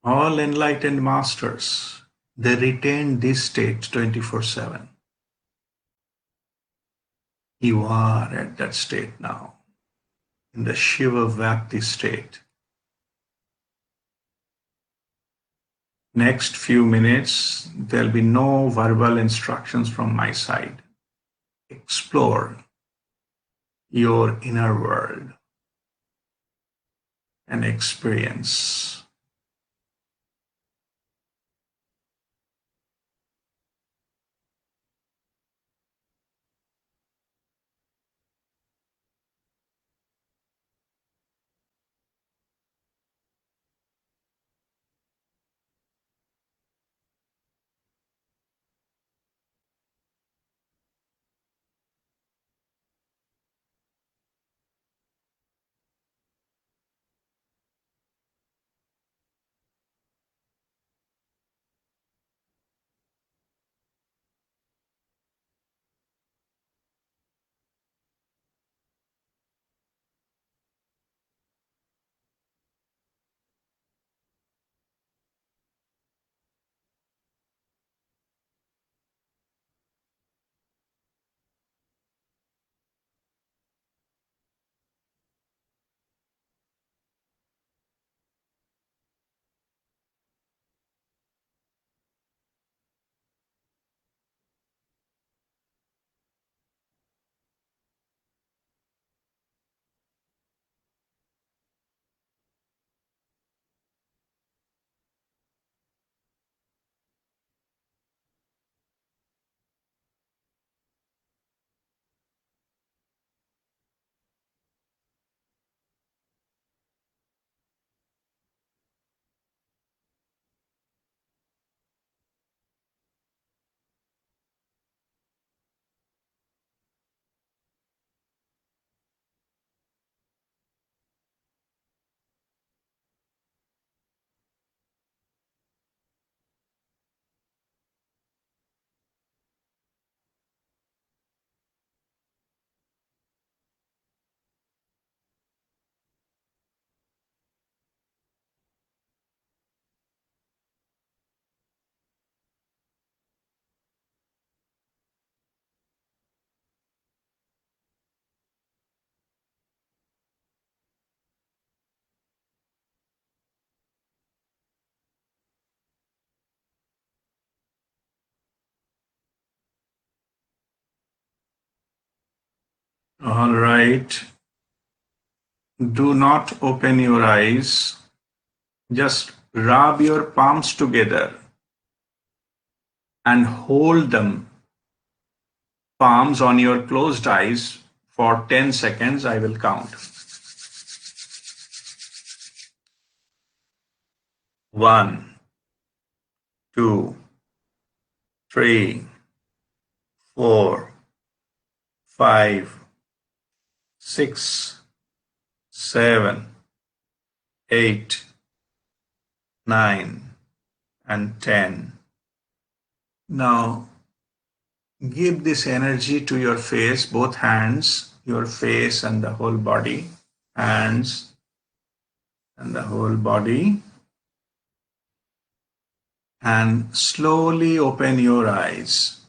All enlightened masters, they retain this state 24/7. You are at that state now, in the Shiva Vapti state. Next few minutes, there'll be no verbal instructions from my side. Explore your inner world and experience. All right. Do not open your eyes. Just rub your palms together and hold them, palms on your closed eyes for 10 seconds. I will count. 1, 2, 3, 4, 5, 6, 7, 8, 9, and 10. Now, give this energy to your face, both hands, your face and the whole body, hands and the whole body, and slowly open your eyes.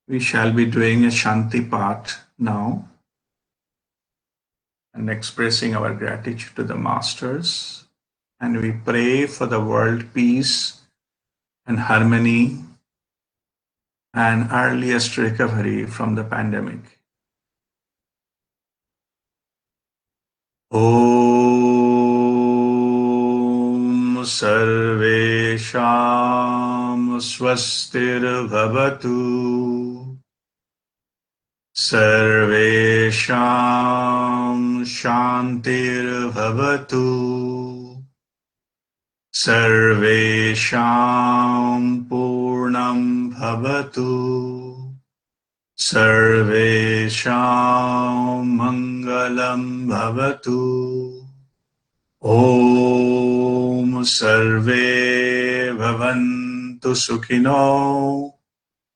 We shall be doing a Shanti Path now and expressing our gratitude to the Masters. And we pray for the world peace and harmony and earliest recovery from the pandemic. Om Sarvesham Swastirvavatu Sarvesham Shantirvavatu Sarvesham Purnam Bhavatu Sarvesham Mangalam Bhavatu. Om Sarve Bhavantu Sukhino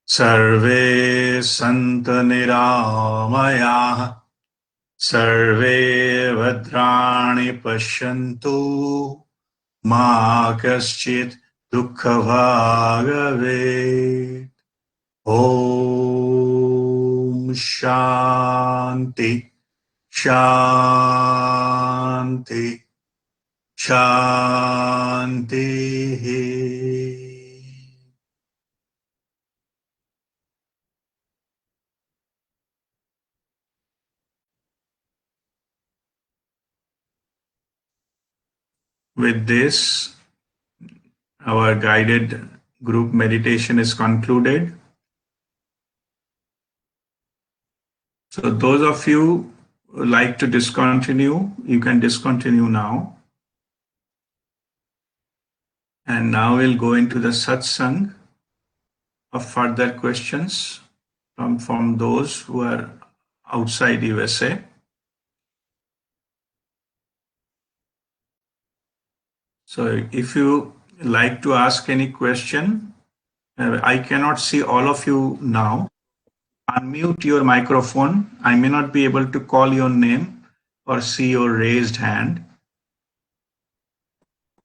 Sarve Santa Niramaya Sarve Bhadrani Pashyantu Ma Kaschit Dukkha Bhagave. Om Shanti Shanti Shanti. With this, our guided group meditation is concluded. So those of you who like to discontinue, you can discontinue now. And now we'll go into the satsang of further questions from those who are outside USA. So if you like to ask any question, I cannot see all of you now. Unmute your microphone. I may not be able to call your name or see your raised hand.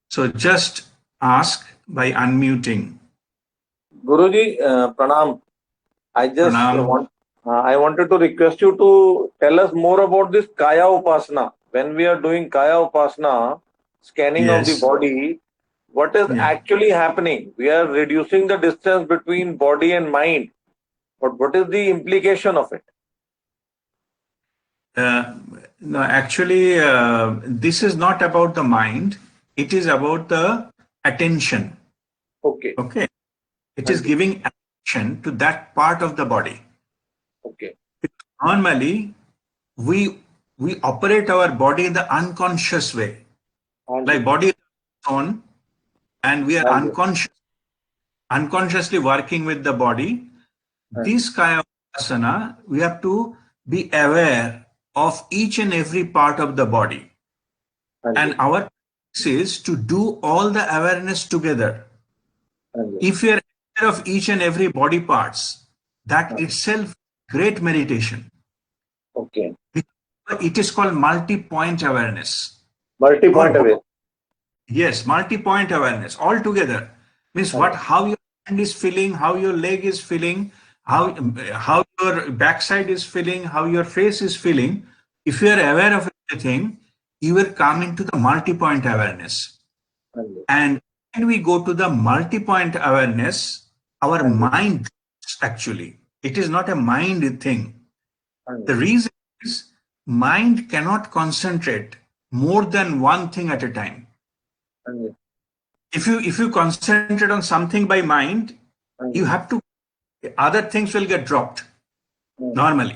So just ask by unmuting. Guruji, Pranam. I Pranam. I wanted to request you to tell us more about this Kaya Upasana. When we are doing Kaya Upasana, scanning of the body, what is actually happening? We are reducing the distance between body and mind. But what is the implication of it? No, actually, this is not about the mind. It is about the attention. Okay. Okay. It is giving attention to that part of the body. Okay. Normally, we operate our body in the unconscious way. Like body is on, and we are unconsciously working with the body. This Kaya Upasana, we have to be aware of each and every part of the body. And our practice is to do all the awareness together. If we are aware of each and every body parts, that itself great meditation. Okay. It is called multi-point awareness. Multi-point awareness. Yes, multi-point awareness all together. Means how your hand is feeling, how your leg is feeling, how your backside is feeling, how your face is feeling. If you are aware of everything, you will come into the multi-point awareness. And when we go to the multi-point awareness, our mind actually, it is not a mind thing. The reason is mind cannot concentrate more than one thing at a time. If you concentrate on something by mind, you have to, other things will get dropped normally.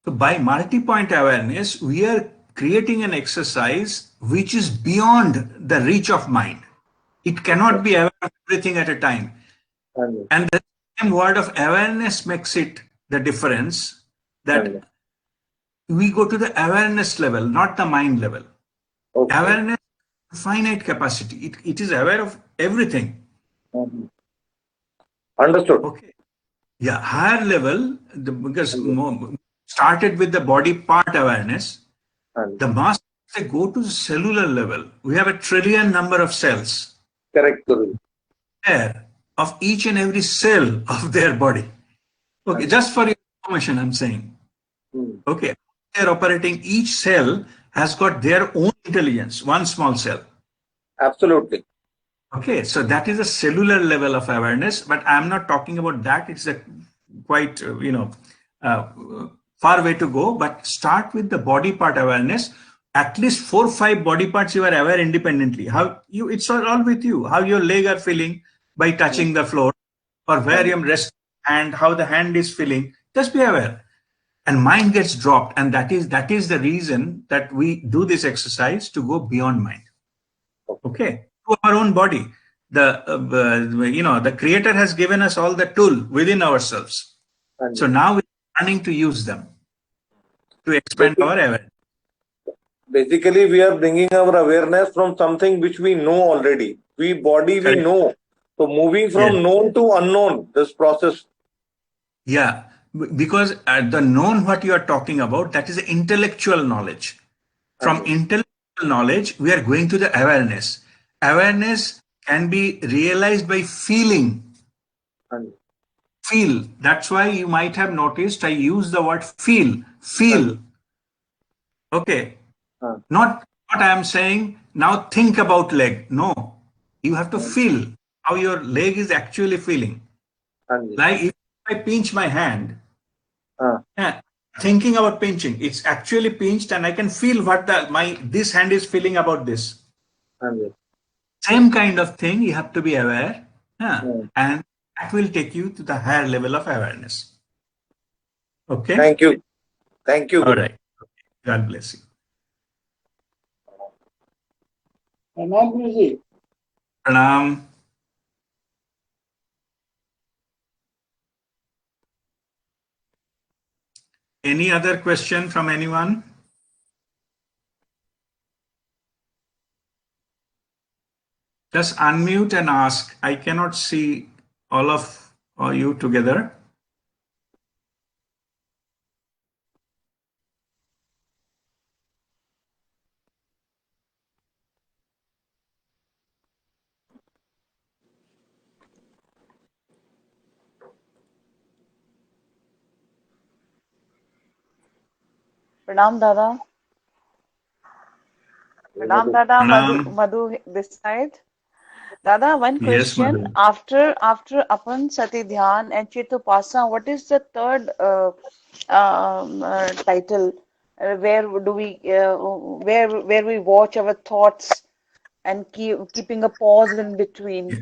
So by multi-point awareness, we are creating an exercise which is beyond the reach of mind. It cannot be aware of everything at a time. And the same word of awareness makes it the difference that we go to the awareness level, not the mind level. Awareness, finite capacity. It is aware of everything. Understood. Okay. Yeah, higher level, because started with the body part awareness, the masters, they go to the cellular level. We have a trillion number of cells. Correct. Aware of each and every cell of their body. Okay, just for your information, I'm saying. Okay, they're operating, each cell has got their own intelligence, one small cell. Absolutely. Okay, so that is a cellular level of awareness, but I'm not talking about that. It's a quite, far way to go, but start with the body part awareness. At least 4 or 5 body parts you are aware independently. How you, it's all with you. How your leg are feeling by touching the floor, or where your rest and how the hand is feeling. Just be aware. And mind gets dropped, and that is the reason that we do this exercise, to go beyond mind. Okay, to our own body. The Creator has given us all the tool within ourselves. So now we're planning to use them to expand our awareness. Basically, we are bringing our awareness from something which we know already. We know. So moving from known to unknown, this process. Yeah, because the known, what you are talking about, that is intellectual knowledge. From intellectual knowledge, we are going to the awareness. Awareness can be realized by feeling. Feel. That's why you might have noticed I use the word feel. Feel. Okay. Not what I am saying, now think about leg. No. You have to feel how your leg is actually feeling. Like if I pinch my hand, thinking about pinching, it's actually pinched, and I can feel what this hand is feeling about this. Same kind of thing, you have to be aware, and that will take you to the higher level of awareness. Okay. Thank you. Thank you. All right. God bless you. Pranam. Any other question from anyone? Just unmute and ask. I cannot see all of you together. Pranam Dada. Pranam Dada, Madhu this side. Dada, one question. Yes, after Apan Sati Dhyan and Chitupasa, what is the third title? Where do we where we watch our thoughts and keeping a pause in between?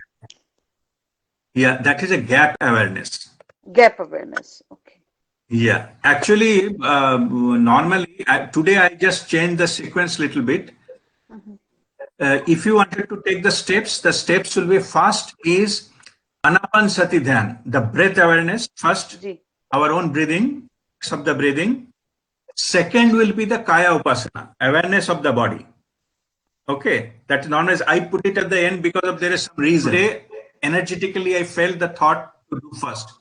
Yeah, that is a gap awareness. Gap awareness. Okay. Yeah, actually, normally today I just changed the sequence little bit. If you wanted to take the steps will be: first is Anapan Sati Dhyan, the breath awareness first, our own breathing, of the breathing. Second will be the Kaya Upasana, awareness of the body. Okay, that normally I put it at the end because there is some reason. Today, energetically, I felt the thought to do first.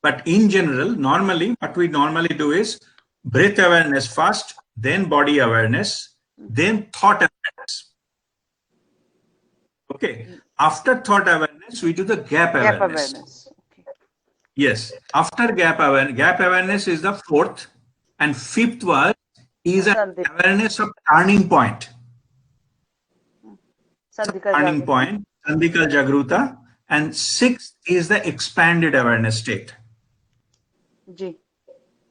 But in general, normally, what we normally do is breath awareness first, then body awareness, then thought awareness. Okay. After thought awareness, we do the gap awareness. Okay. Yes. After gap awareness is the fourth, and fifth one is an awareness of turning point. Turning point, Sandhika Jagruta, and sixth is the expanded awareness state.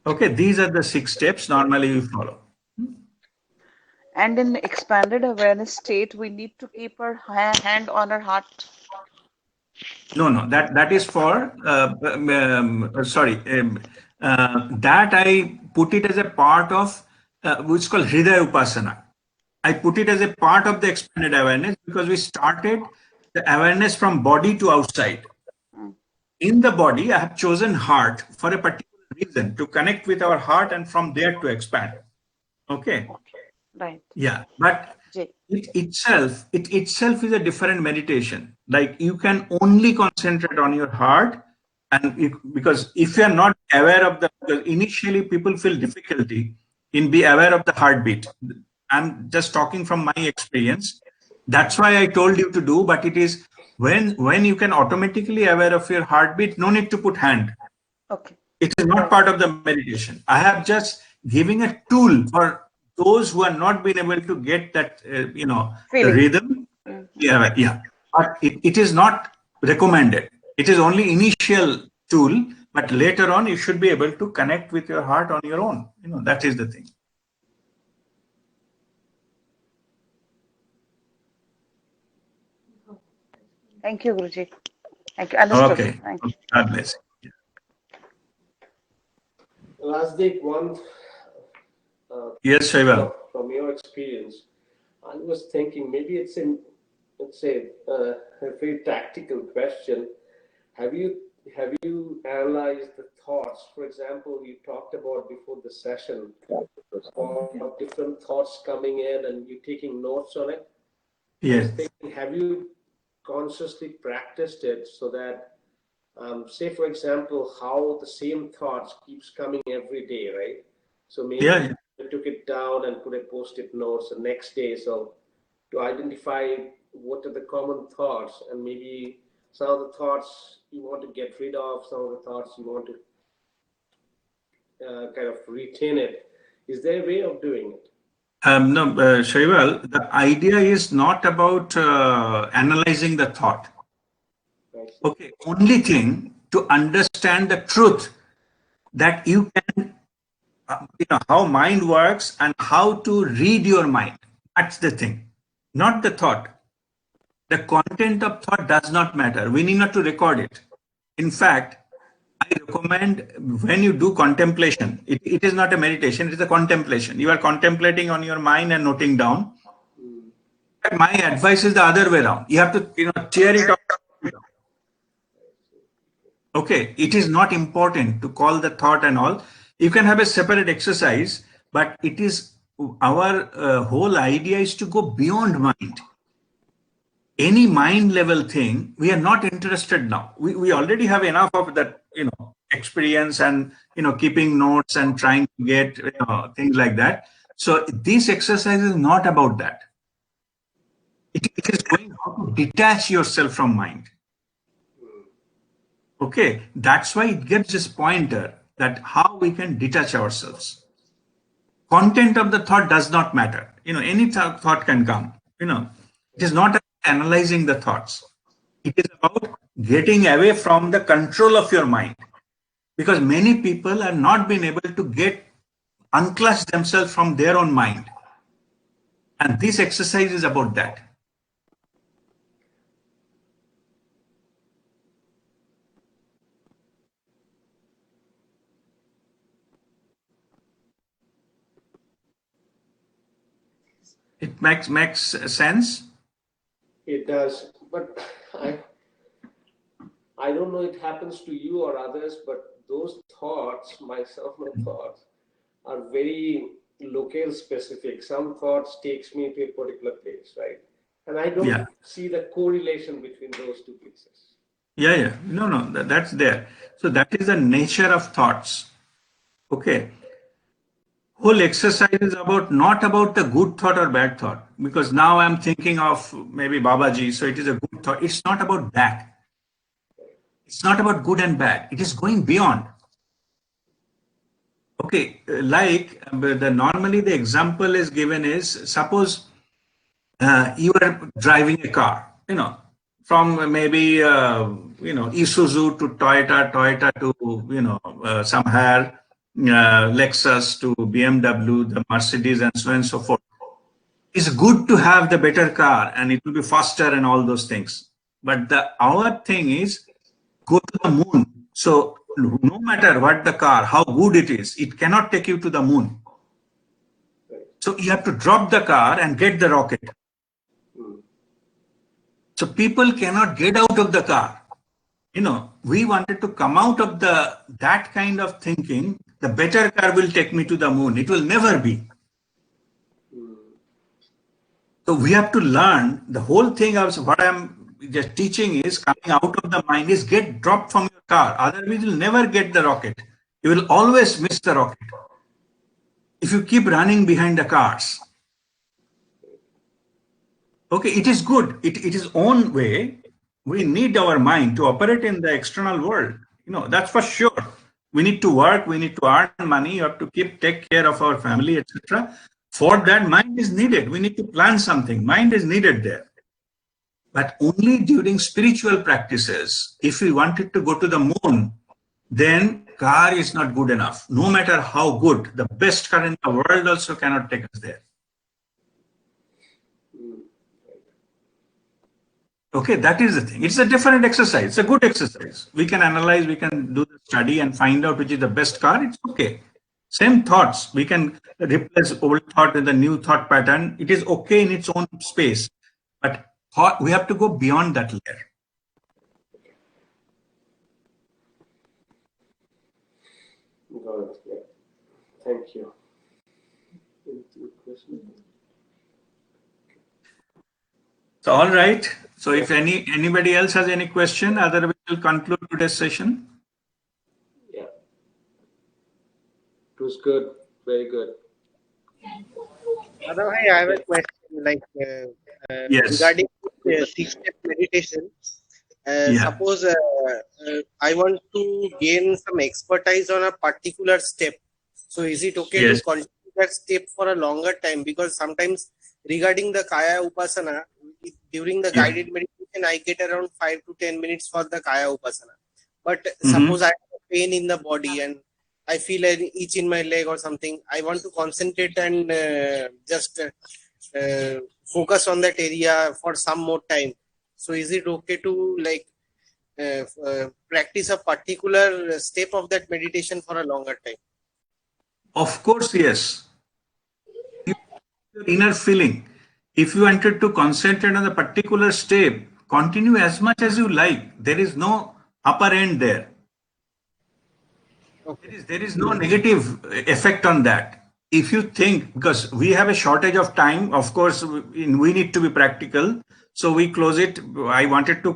Okay, these are the 6 steps normally we follow. And in expanded awareness state, we need to keep our hand on our heart. No, that is for, that I put it as a part of, which is called Hridaya Upasana. I put it as a part of the expanded awareness because we started the awareness from body to outside. In the body, I have chosen heart for a particular reason, to connect with our heart and from there to expand. Okay. Right. Yeah, but it itself is a different meditation. Like you can only concentrate on your heart, and because if you are not aware of because initially people feel difficulty in be aware of the heartbeat. I'm just talking from my experience. That's why I told you to do, but it is when you can automatically aware of your heartbeat, no need to put hand. Okay. It is not part of the meditation. I have just giving a tool for those who are not been able to get that, the rhythm. Yeah. But it is not recommended. It is only initial tool, but later on you should be able to connect with your heart on your own. That is the thing. Thank you, Guruji. Thank you. Understood. Okay. Thank you. God bless. Last day, one. Yes, Shaiva. From your experience, I was thinking maybe it's a very tactical question. Have you analyzed the thoughts? For example, you talked about before the session, of different thoughts coming in and you taking notes on it. Yes. Have you consciously practiced it so that, say for example, how the same thoughts keeps coming every day, right? So maybe you took it down and put a post-it notes the next day. So to identify what are the common thoughts, and maybe some of the thoughts you want to get rid of, some of the thoughts you want to kind of retain it. Is there a way of doing it? No, Shaival, the idea is not about analyzing the thought. Okay, only thing to understand the truth that you can, how mind works and how to read your mind. That's the thing, not the thought. The content of thought does not matter. We need not to record it. In fact, I recommend when you do contemplation, it is not a meditation, it is a contemplation. You are contemplating on your mind and noting down. My advice is the other way around. You have to, tear it up. Okay, it is not important to call the thought and all. You can have a separate exercise, but it is our whole idea is to go beyond mind. Any mind level thing, we are not interested now. We already have enough of that, experience and, keeping notes and trying to get, things like that. So this exercise is not about that. It is going how to detach yourself from mind. Okay, that's why it gives this pointer that how we can detach ourselves. Content of the thought does not matter. Any thought can come. It is not analyzing the thoughts. It is about getting away from the control of your mind. Because many people are not been able to unclutch themselves from their own mind. And this exercise is about that. It makes sense? It does, but I don't know it happens to you or others, but those thoughts, my thoughts, are very locale specific. Some thoughts takes me to a particular place, right? And I don't see the correlation between those two places. Yeah. No, that's there. So that is the nature of thoughts. Okay. Whole exercise is not about the good thought or bad thought, because now I'm thinking of maybe Babaji, so it is a good thought. It's not about that. It's not about good and bad. It is going beyond. Okay, like normally the example is given is, suppose you are driving a car, from maybe, Isuzu to Toyota to, somewhere, Lexus to BMW, the Mercedes, and so on and so forth. It's good to have the better car and it will be faster and all those things. But our thing is go to the moon. So no matter what the car, how good it is, it cannot take you to the moon. So you have to drop the car and get the rocket. So people cannot get out of the car. You know, we wanted to come out of that kind of thinking. The better car will take me to the moon. It will never be. So we have to learn the whole thing of what I'm just teaching is coming out of the mind is get dropped from your car. Otherwise, you'll never get the rocket. You will always miss the rocket if you keep running behind the cars. Okay, it is good. It is own way. We need our mind to operate in the external world. You know, that's for sure. We need to work. We need to earn money. You have to take care of our family, etc. For that, mind is needed. We need to plan something. Mind is needed there. But only during spiritual practices, if we wanted to go to the moon, then car is not good enough. No matter how good, the best car in the world also cannot take us there. Okay, that is the thing. It's a different exercise. It's a good exercise. We can analyze, we can do the study and find out which is the best car. It's okay. Same thoughts. We can replace old thought with a new thought pattern. It is okay in its own space. But we have to go beyond that layer. Got it. Yeah. Thank you. So, all right. So if anybody else has any question, otherwise we'll conclude today's session. Yeah. It was good. Very good. Otherwise, I have a question Yes. regarding 6-step meditation. Suppose I want to gain some expertise on a particular step. So is it okay to continue that step for a longer time? Because sometimes regarding the Kaya Upasana, during the guided meditation, I get around 5 to 10 minutes for the Kaya Upasana. But suppose I have pain in the body and I feel an itch in my leg or something, I want to concentrate and just focus on that area for some more time. So is it okay to practice a particular step of that meditation for a longer time? Of course, yes. Your inner feeling. If you wanted to concentrate on a particular step, continue as much as you like. There is no upper end there. Okay. There is no negative effect on that. If you think, because we have a shortage of time, of course, we need to be practical. So we close it. I wanted to,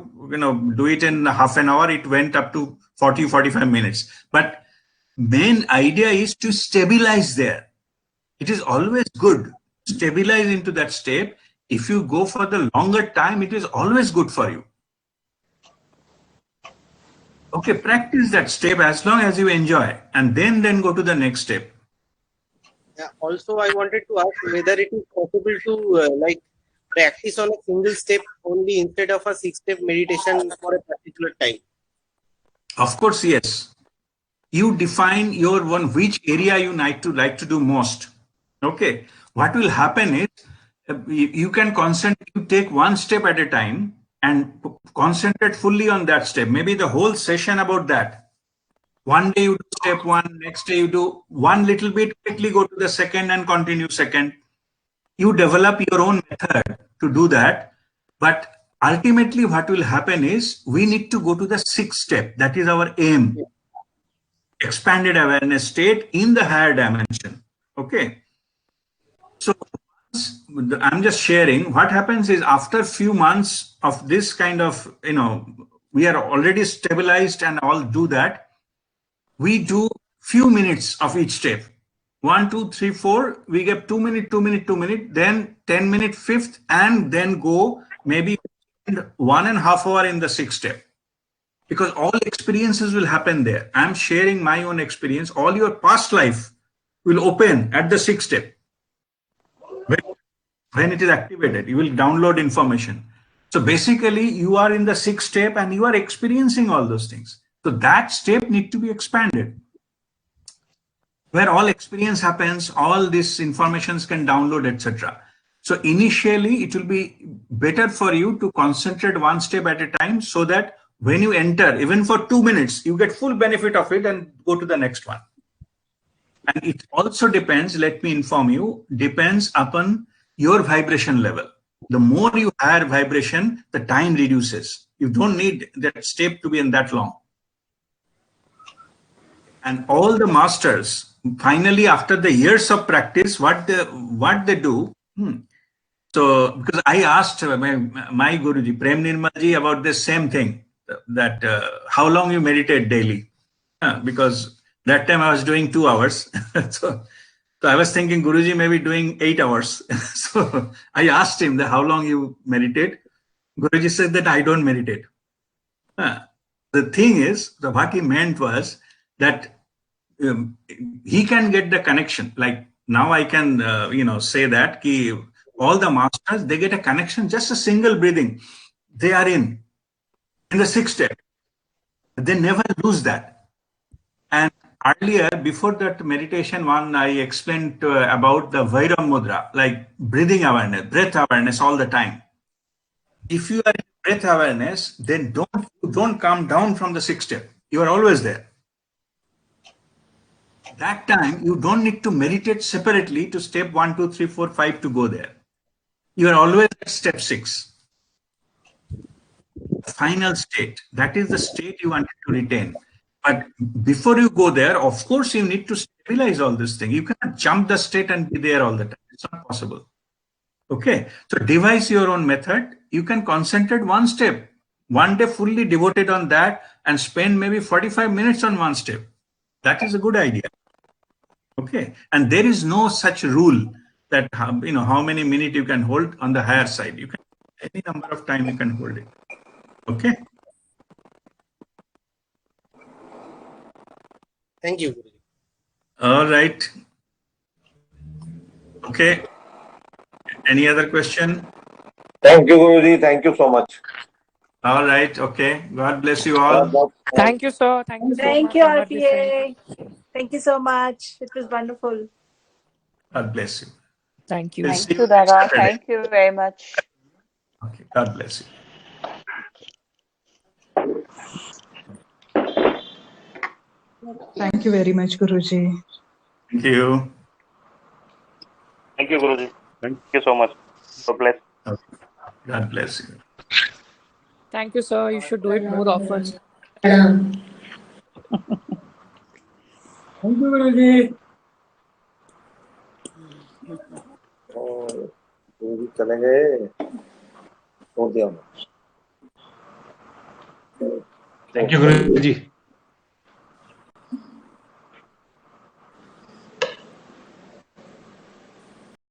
do it in half an hour. It went up to 40, 45 minutes. But main idea is to stabilize there. It is always good. Stabilize into that step. If you go for the longer time, it is always good for you. Okay, practice that step as long as you enjoy, and then go to the next step. Yeah, also, I wanted to ask whether it is possible to practice on a single step only instead of a 6-step meditation for a particular time. Of course, yes. You define your which area you like to do most. Okay. What will happen is you can concentrate, you take one step at a time and concentrate fully on that step. Maybe the whole session about that. One day you do step one, next day you do one little bit, quickly go to the second and continue second. You develop your own method to do that. But ultimately what will happen is we need to go to the 6th step. That is our aim. Expanded awareness state in the higher dimension. Okay. So I'm just sharing what happens is after a few months of this kind of, we are already stabilized and all do that. We do few minutes of each step. 1, 2, 3, 4. We get 2 minutes, 2 minutes, 2 minutes, then 10 minutes, 5th, and then go maybe 1.5 hours in the 6th step. Because all experiences will happen there. I'm sharing my own experience. All your past life will open at the 6th step. When it is activated, you will download information. So basically, you are in the 6th step and you are experiencing all those things. So that step needs to be expanded. where all experience happens, all these informations can download, etc. So initially, it will be better for you to concentrate one step at a time, so that when you enter, even for 2 minutes, you get full benefit of it and go to the next one. And it also depends, let me inform you, depends upon your vibration level. The more you higher vibration, the time reduces. You don't need that step to be in that long. And all the masters, finally, after the years of practice, what they do. So, because I asked my Guruji, Prem Nirmalji, about this same thing, that how long you meditate daily? Because that time I was doing 2 hours. So I was thinking Guruji may be doing 8 hours. So I asked him that how long you meditate. Guruji said that I don't meditate. The thing is, what he meant was that he can get the connection. Like now I can, say that all the masters, they get a connection, just a single breathing. They are in the 6th step. They never lose that. And earlier, before that meditation one, I explained about the Vairam Mudra, like breathing awareness, breath awareness all the time. If you are in breath awareness, then don't come down from the 6th step. You are always there. That time, you don't need to meditate separately to step 1, 2, 3, 4, 5 to go there. You are always at step 6. The final state, that is the state you wanted to retain. But before you go there, of course, you need to stabilize all this thing. You cannot jump the state and be there all the time. It's not possible. Okay. So devise your own method. You can concentrate one step. One day fully devoted on that and spend maybe 45 minutes on one step. That is a good idea. Okay. And there is no such rule that, how many minutes you can hold on the higher side. You can, any number of time you can hold it. Okay. Thank you, Guruji. All right. Okay. Any other question? Thank you, Guruji. Thank you so much. All right. Okay. God bless you all. Thank you, sir. Thank you so Thank much. you, RPA. Thank you so much. It was wonderful. God bless you. Thank you. We'll Thank see you, next Dada. Saturday. Thank you very much. Okay. God bless you. Thank you very much, Guruji. Thank you. Thank you, Guruji. Thank you so much. God bless. Okay. God bless you. Thank you, sir. You should do it more often. Thank you, Guruji. गुरुजी चले गए, छोड़ दिया। Thank you, Guruji.